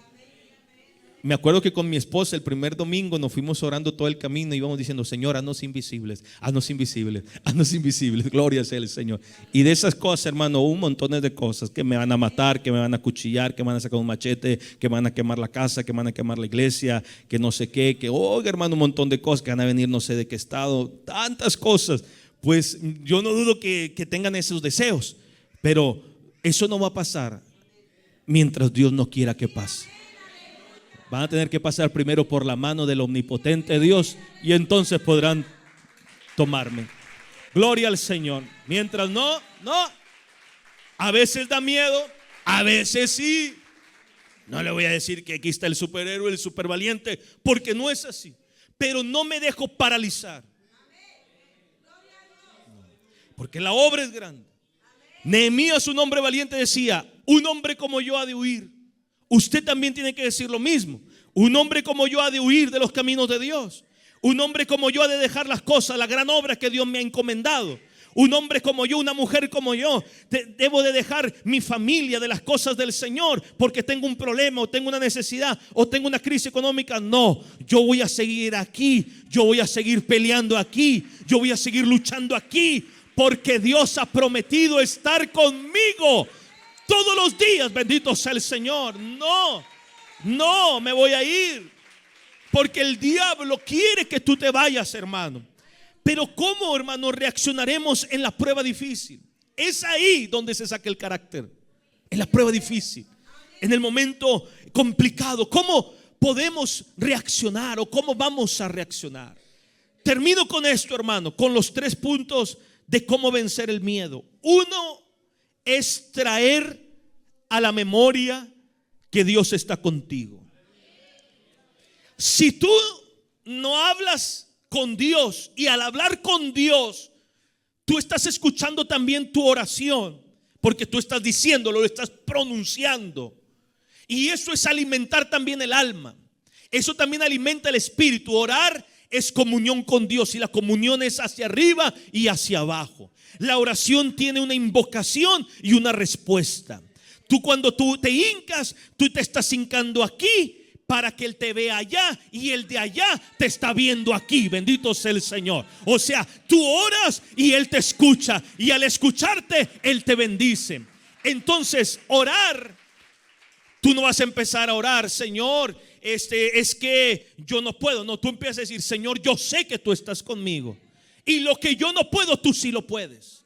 Me acuerdo que con mi esposa el primer domingo nos fuimos orando todo el camino y íbamos diciendo, Señor, haznos invisibles, haznos invisibles, haznos invisibles, gloria sea el Señor. Y de esas cosas, hermano, un montón de cosas, que me van a matar, que me van a cuchillar, que me van a sacar un machete, que me van a quemar la casa, que me van a quemar la iglesia, que no sé qué, que hermano, un montón de cosas, que van a venir no sé de qué estado, tantas cosas. Pues yo no dudo que tengan esos deseos, pero eso no va a pasar mientras Dios no quiera que pase. Van a tener que pasar primero por la mano del omnipotente Dios y entonces podrán tomarme. Gloria al Señor. Mientras no. A veces da miedo, a veces sí. No le voy a decir que aquí está el superhéroe, el supervaliente, porque no es así. Pero no me dejo paralizar. Porque la obra es grande. Nehemías, un hombre valiente, decía, un hombre como yo ha de huir. Usted también tiene que decir lo mismo. Un hombre como yo ha de huir de los caminos de Dios. Un hombre como yo ha de dejar las cosas, la gran obra que Dios me ha encomendado. Un hombre como yo, una mujer como yo, debo de dejar mi familia de las cosas del Señor porque tengo un problema o tengo una necesidad o tengo una crisis económica. No, yo voy a seguir aquí. Yo voy a seguir peleando aquí. Yo voy a seguir luchando aquí porque Dios ha prometido estar conmigo todos los días. Bendito sea el Señor. No me voy a ir porque el diablo quiere que tú te vayas, hermano. Pero ¿cómo, hermano, reaccionaremos en la prueba difícil? Es ahí donde se saca el carácter. En la prueba difícil, en el momento complicado. ¿Cómo podemos reaccionar o cómo vamos a reaccionar? Termino con esto, hermano, con los 3 puntos de cómo vencer el miedo. Uno es traer a la memoria que Dios está contigo. Si tú no hablas con Dios y al hablar con Dios, tú estás escuchando también tu oración, porque tú estás diciéndolo, lo estás pronunciando. Y eso es alimentar también el alma. Eso también alimenta el espíritu. Orar es comunión con Dios y la comunión es hacia arriba y hacia abajo. La oración tiene una invocación y una respuesta. Cuando tú te hincas, tú te estás hincando aquí para que Él te vea allá y el de allá te está viendo aquí. Bendito sea el Señor. O sea, tú oras y Él te escucha y al escucharte Él te bendice. Entonces, orar, tú no vas a empezar a orar, Señor, es que yo no puedo. No, tú empiezas a decir, Señor, yo sé que tú estás conmigo Y lo que yo no puedo, tú sí lo puedes.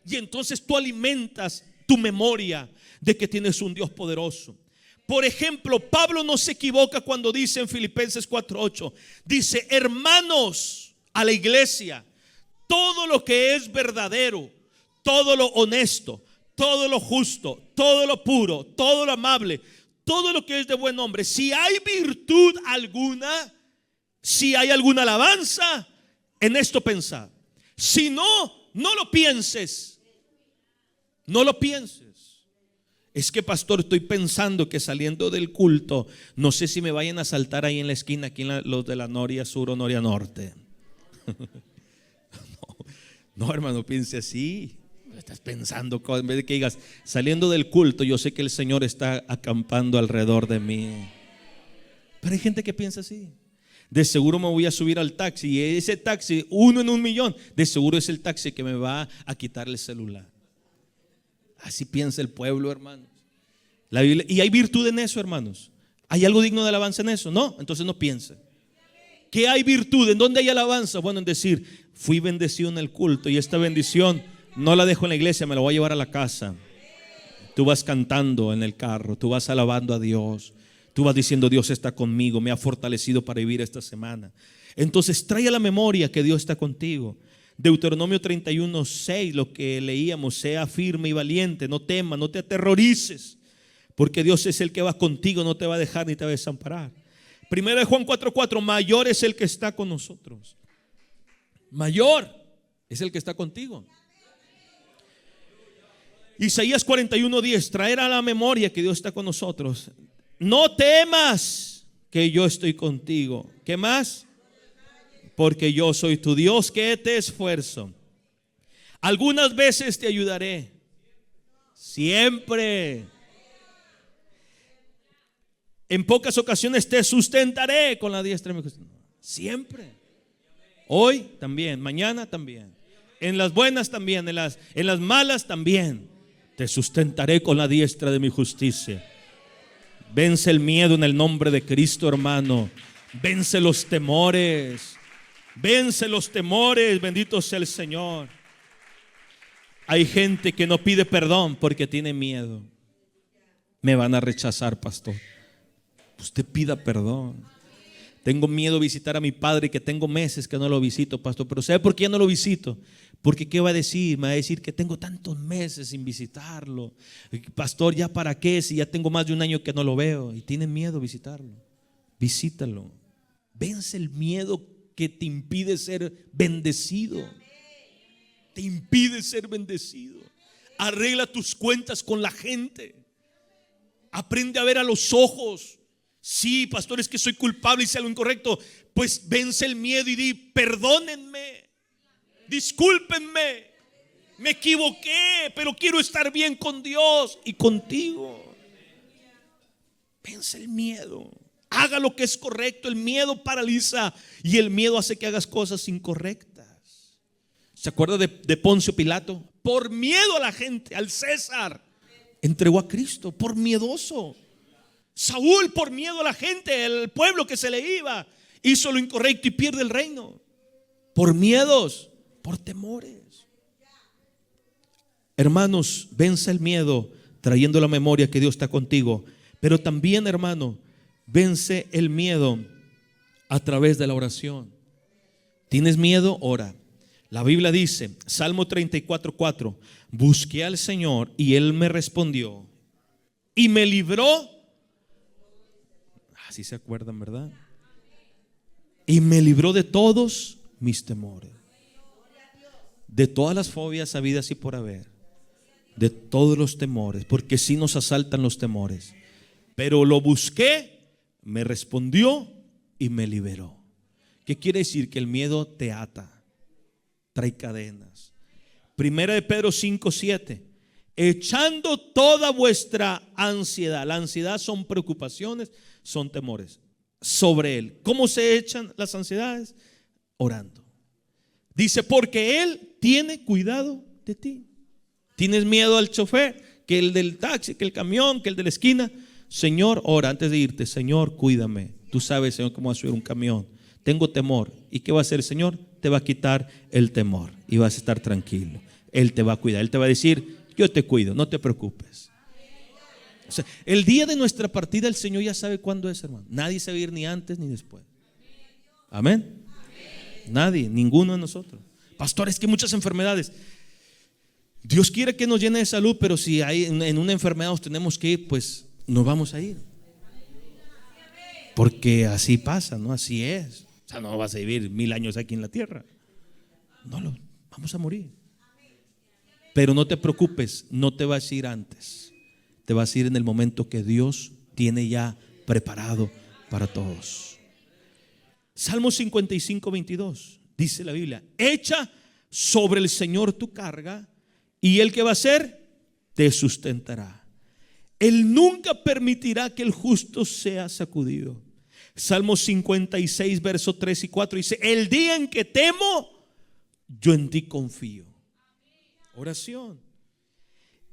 Y entonces tú alimentas tu memoria de que tienes un Dios poderoso. Por ejemplo, Pablo no se equivoca cuando dice en Filipenses 4:8, dice: hermanos, a la iglesia, todo lo que es verdadero, todo lo honesto, todo lo justo, todo lo puro, todo lo amable, todo lo que es de buen nombre, si hay virtud alguna, si hay alguna alabanza, en esto pensad. Si no, no lo pienses. No lo pienses. Es que, pastor, estoy pensando que saliendo del culto, no sé si me vayan a saltar ahí en la esquina, aquí los de la Noria Sur o Noria Norte. No, hermano, piense así. Estás pensando, en vez de que digas, saliendo del culto, yo sé que el Señor está acampando alrededor de mí. Pero hay gente que piensa así. De seguro me voy a subir al taxi, y ese taxi, 1 en 1.000.000, de seguro es el taxi que me va a quitar el celular. Así piensa el pueblo, hermanos. La Biblia, y hay virtud en eso, hermanos. ¿Hay algo digno de alabanza en eso? No, entonces no piense. ¿Qué hay virtud? ¿En dónde hay alabanza? Bueno, en decir, fui bendecido en el culto, y esta bendición no la dejo en la iglesia, me la voy a llevar a la casa. Tú vas cantando en el carro, tú vas alabando a Dios, tú vas diciendo: Dios está conmigo, me ha fortalecido para vivir esta semana. Entonces trae a la memoria que Dios está contigo. Deuteronomio 31:6, lo que leíamos: sea firme y valiente, no temas, no te aterrorices, porque Dios es el que va contigo, no te va a dejar ni te va a desamparar. Primera de Juan 4:4, mayor es el que está con nosotros. Mayor es el que está contigo. Isaías 41:10, traer a la memoria que Dios está con nosotros. No temas, que yo estoy contigo. ¿Qué más? Porque yo soy tu Dios, que te esfuerzo. Algunas veces te ayudaré. Siempre. En pocas ocasiones te sustentaré con la diestra de mi justicia. Siempre. Hoy también, mañana también. En las buenas también, en las malas también. Te sustentaré con la diestra de mi justicia. Vence el miedo en el nombre de Cristo, hermano. Vence los temores. Vence los temores, bendito sea el Señor. Hay gente que no pide perdón porque tiene miedo. Me van a rechazar, pastor. Usted pida perdón. Tengo miedo de visitar a mi padre, que tengo meses que no lo visito, pastor. Pero ¿sabe por qué ya no lo visito? Porque ¿qué va a decir? Me va a decir que tengo tantos meses sin visitarlo. Pastor, ¿ya para qué? Si ya tengo más de 1 año que no lo veo. Y tiene miedo visitarlo. Visítalo. Vence el miedo que te impide ser bendecido. Te impide ser bendecido. Arregla tus cuentas con la gente. Aprende a ver a los ojos. Sí, pastor, es que soy culpable y hice algo incorrecto. Pues vence el miedo y di: perdónenme, discúlpenme, me equivoqué, pero quiero estar bien con Dios y contigo. Vence el miedo. Haga lo que es correcto. El miedo paraliza y el miedo hace que hagas cosas incorrectas. ¿Se acuerda de Poncio Pilato? Por miedo a la gente, al César, entregó a Cristo, por miedoso. Saúl, por miedo a la gente, el pueblo que se le iba, hizo lo incorrecto y pierde el reino. Por miedos, por temores. Hermanos, vence el miedo trayendo la memoria que Dios está contigo. Pero también, hermano, vence el miedo a través de la oración. ¿Tienes miedo? Ora. La Biblia dice, Salmo 34:4, busqué al Señor y Él me respondió y me libró. Así se acuerdan, ¿verdad? Y me libró de todos mis temores, de todas las fobias habidas y por haber, de todos los temores, porque sí nos asaltan los temores. Pero lo busqué, me respondió y me liberó. ¿Qué quiere decir? Que el miedo te ata, trae cadenas. Primera de Pedro 5:7, echando toda vuestra ansiedad. La ansiedad son preocupaciones, son temores sobre Él. ¿Cómo se echan las ansiedades? Orando. Dice, porque Él tiene cuidado de ti. ¿Tienes miedo al chofer? Que el del taxi, que el camión, que el de la esquina. Señor, ora antes de irte. Señor, cuídame. Tú sabes, Señor, cómo va a subir un camión. tengo temor. ¿Y qué va a hacer el Señor? Te va a quitar el temor y vas a estar tranquilo. Él te va a cuidar, Él te va a decir, yo te cuido, no te preocupes. O sea, el día de nuestra partida el Señor ya sabe cuándo es, hermano. Nadie sabe ir ni antes ni después. Amén. Nadie, ninguno de nosotros. Pastor, es que muchas enfermedades. Dios quiere que nos llene de salud, pero si hay en una enfermedad nos tenemos que ir, pues nos vamos a ir. Porque así pasa, ¿no? Así es. O sea, no vas a vivir 1000 años aquí en la tierra. No, vamos a morir. Pero no te preocupes, no te vas a ir antes. Te vas a ir en el momento que Dios tiene ya preparado para todos. Salmo 55, 22. Dice la Biblia: echa sobre el Señor tu carga, y Él, ¿qué va a hacer? Te sustentará. Él nunca permitirá que el justo sea sacudido. Salmo 56, versos 3 y 4 dice: el día en que temo, yo en ti confío. Oración.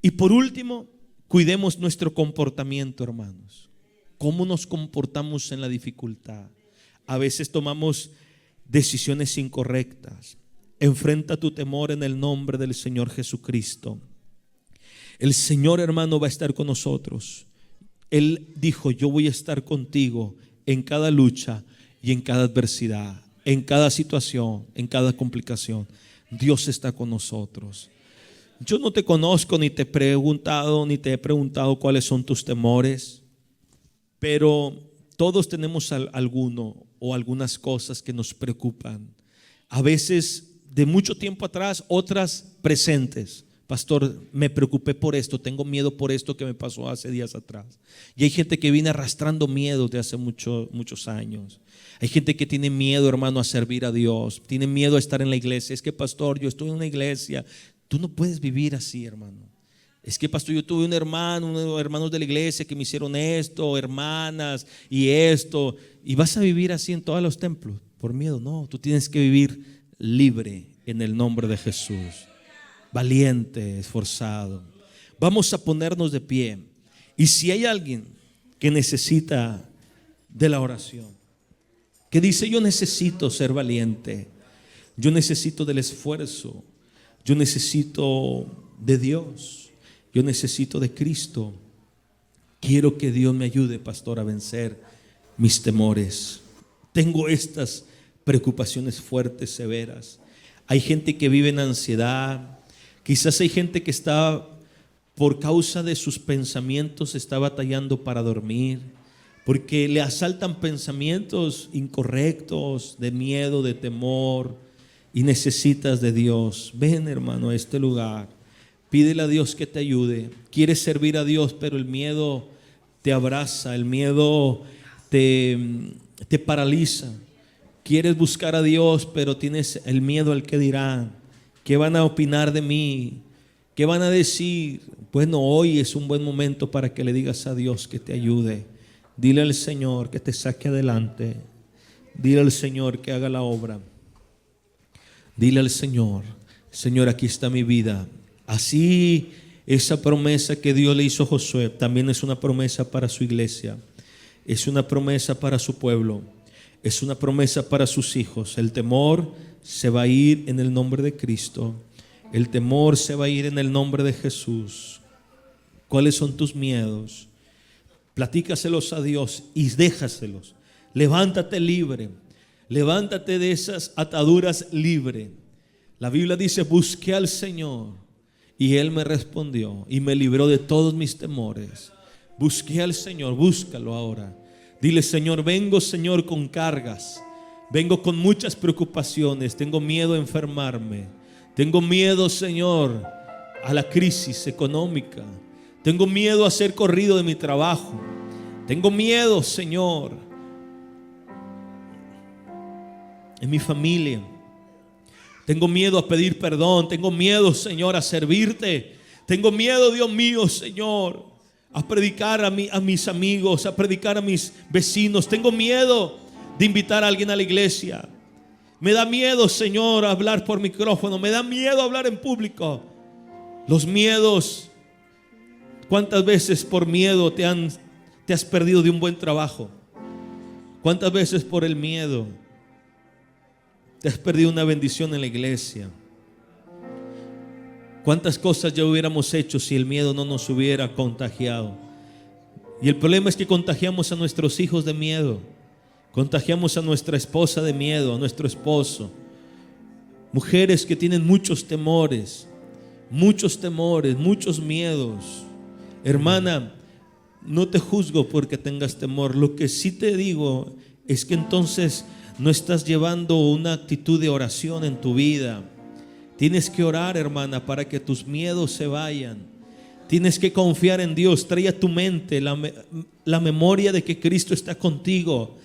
Y por último, cuidemos nuestro comportamiento, hermanos. ¿Cómo nos comportamos en la dificultad? A veces tomamos decisiones incorrectas. Enfrenta tu temor en el nombre del Señor Jesucristo. El Señor, hermano, va a estar con nosotros. Él dijo: yo voy a estar contigo en cada lucha y en cada adversidad, en cada situación, en cada complicación. Dios está con nosotros. Yo no te conozco, ni te he preguntado cuáles son tus temores, pero todos tenemos alguno o algunas cosas que nos preocupan. A veces de mucho tiempo atrás, otras presentes. Pastor, me preocupé por esto, tengo miedo por esto que me pasó hace días atrás. Y hay gente que viene arrastrando miedo de hace muchos años. Hay gente que tiene miedo, hermano, a servir a Dios. Tiene miedo a estar en la iglesia. Es que, pastor, yo estoy en una iglesia. Tú no puedes vivir así, hermano. Es que, pastor, yo tuve unos hermanos de la iglesia que me hicieron esto, hermanas y esto. Y vas a vivir así en todos los templos por miedo. No, tú tienes que vivir libre en el nombre de Jesús. Valiente, esforzado. Vamos a ponernos de pie. Y si hay alguien que necesita de la oración, que dice: yo necesito ser valiente, yo necesito del esfuerzo, yo necesito de Dios, yo necesito de Cristo, quiero que Dios me ayude, pastor, a vencer mis temores. Tengo estas preocupaciones fuertes, severas. Hay gente que vive en ansiedad. Quizás hay gente que está, por causa de sus pensamientos, está batallando para dormir, porque le asaltan pensamientos incorrectos, de miedo, de temor, y necesitas de Dios. Ven, hermano, a este lugar. Pídele a Dios que te ayude. Quieres servir a Dios, pero el miedo te abraza, el miedo te paraliza. Quieres buscar a Dios, pero tienes el miedo al que dirán. ¿Qué van a opinar de mí? ¿Qué van a decir? Bueno, hoy es un buen momento para que le digas a Dios que te ayude. Dile al Señor que te saque adelante. Dile al Señor que haga la obra. Dile al Señor: Señor, aquí está mi vida. Así, esa promesa que Dios le hizo a Josué también es una promesa para su iglesia. Es una promesa para su pueblo. Es una promesa para sus hijos. El temor se va a ir en el nombre de Cristo. El temor se va a ir en el nombre de Jesús. ¿Cuáles son tus miedos? Platícaselos a Dios y déjaselos. Levántate libre. Levántate de esas ataduras libre. La Biblia dice: busqué al Señor y Él me respondió y me libró de todos mis temores. Busqué al Señor, búscalo ahora. Dile: Señor, vengo, Señor, con cargas. Vengo con muchas preocupaciones. Tengo miedo a enfermarme. Tengo miedo, Señor, a la crisis económica. Tengo miedo a ser corrido de mi trabajo. Tengo miedo, Señor, en mi familia. Tengo miedo a pedir perdón. Tengo miedo, Señor, a servirte. Tengo miedo, Dios mío, Señor, a predicar a mis amigos, a predicar a mis vecinos. Tengo miedo de invitar a alguien a la iglesia. Me da miedo, Señor, hablar por micrófono. Me da miedo hablar en público. Los miedos. ¿Cuántas veces por miedo te has perdido de un buen trabajo? ¿Cuántas veces por el miedo Te has perdido una bendición en la iglesia. ¿Cuántas cosas ya hubiéramos hecho si el miedo no nos hubiera contagiado? Y el problema es que contagiamos a nuestros hijos de miedo. Contagiamos a nuestra esposa de miedo, a nuestro esposo. Mujeres que tienen muchos temores, muchos miedos. Hermana, no te juzgo porque tengas temor. Lo que sí te digo es que entonces no estás llevando una actitud de oración en tu vida. Tienes que orar, hermana, para que tus miedos se vayan. Tienes que confiar en Dios. Trae a tu mente la memoria de que Cristo está contigo.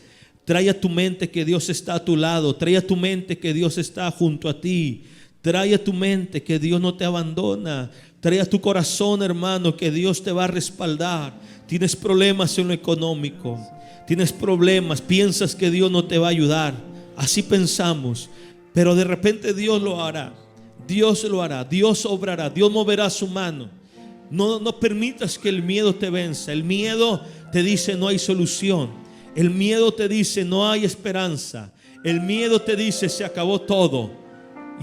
Trae a tu mente que Dios está a tu lado. Trae a tu mente que Dios está junto a ti. Trae a tu mente que Dios no te abandona. Trae a tu corazón, hermano, que Dios te va a respaldar. Tienes problemas en lo económico. Tienes problemas. Piensas que Dios no te va a ayudar. Así pensamos. Pero de repente Dios lo hará. Dios lo hará. Dios obrará. Dios moverá su mano. No permitas que el miedo te venza. El miedo te dice no hay solución. El miedo te dice no hay esperanza. El miedo te dice se acabó todo.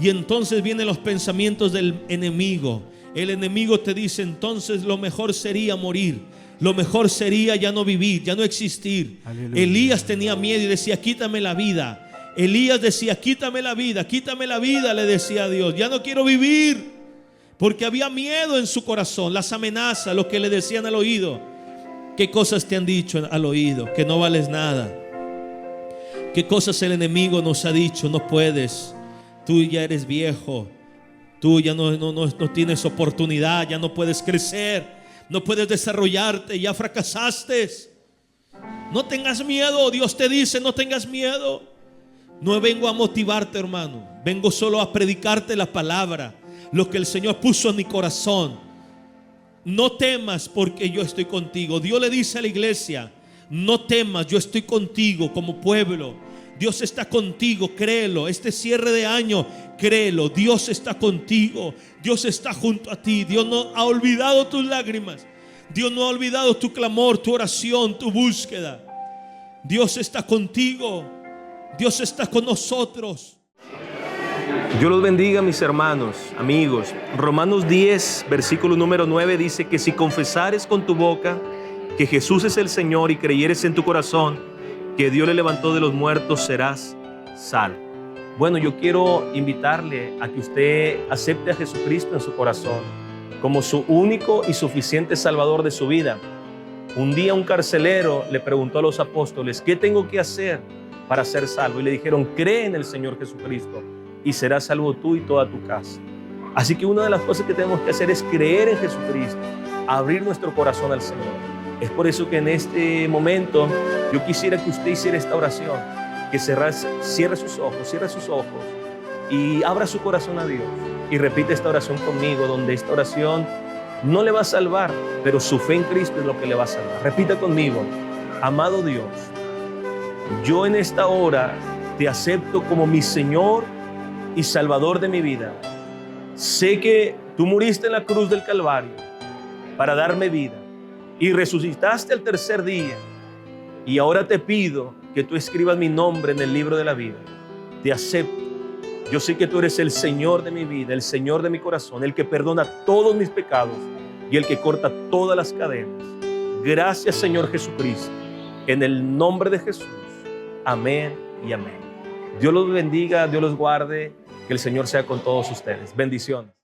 Y entonces vienen los pensamientos del enemigo. El enemigo te dice entonces lo mejor sería morir. Lo mejor sería ya no vivir, ya no existir. Aleluya. Elías tenía miedo y decía quítame la vida. Elías decía quítame la vida, le decía a Dios. Ya no quiero vivir. Porque había miedo en su corazón. Las amenazas, lo que le decían al oído. ¿Qué cosas te han dicho al oído? Que no vales nada. ¿Qué cosas el enemigo nos ha dicho? No puedes. Tú ya eres viejo. Tú ya no tienes oportunidad. Ya no puedes crecer. No puedes desarrollarte. Ya fracasaste. No tengas miedo. Dios te dice no tengas miedo. No vengo a motivarte, hermano. Vengo solo a predicarte la palabra. Lo que el Señor puso en mi corazón. No temas porque yo estoy contigo. Dios le dice a la iglesia, no temas, yo estoy contigo como pueblo. Dios está contigo, créelo. Este cierre de año, créelo. Dios está contigo. Dios está junto a ti. Dios no ha olvidado tus lágrimas. Dios no ha olvidado tu clamor, tu oración, tu búsqueda. Dios está contigo. Dios está con nosotros. Dios los bendiga, mis hermanos, amigos. Romanos 10, versículo número 9 dice que si confesares con tu boca que Jesús es el Señor y creyeres en tu corazón que Dios le levantó de los muertos, serás salvo. Bueno, yo quiero invitarle a que usted acepte a Jesucristo en su corazón como su único y suficiente Salvador de su vida. Un día un carcelero le preguntó a los apóstoles, ¿qué tengo que hacer para ser salvo? Y le dijeron, cree en el Señor Jesucristo y serás salvo tú y toda tu casa. Así que una de las cosas que tenemos que hacer es creer en Jesucristo, abrir nuestro corazón al Señor. Es por eso que en este momento yo quisiera que usted hiciera esta oración, que cierre sus ojos y abra su corazón a Dios y repite esta oración conmigo, donde esta oración no le va a salvar, pero su fe en Cristo es lo que le va a salvar. Repita conmigo, amado Dios, yo en esta hora te acepto como mi Señor y Salvador de mi vida. Sé que tú muriste en la cruz del Calvario para darme vida y resucitaste al tercer día, y ahora te pido que tú escribas mi nombre en el libro de la vida. Te acepto. Yo sé que tú eres el Señor de mi vida, el Señor de mi corazón, el que perdona todos mis pecados y el que corta todas las cadenas. Gracias, Señor Jesucristo, en el nombre de Jesús. Amén y amén. Dios los bendiga, Dios los guarde. Que el Señor sea con todos ustedes. Bendiciones.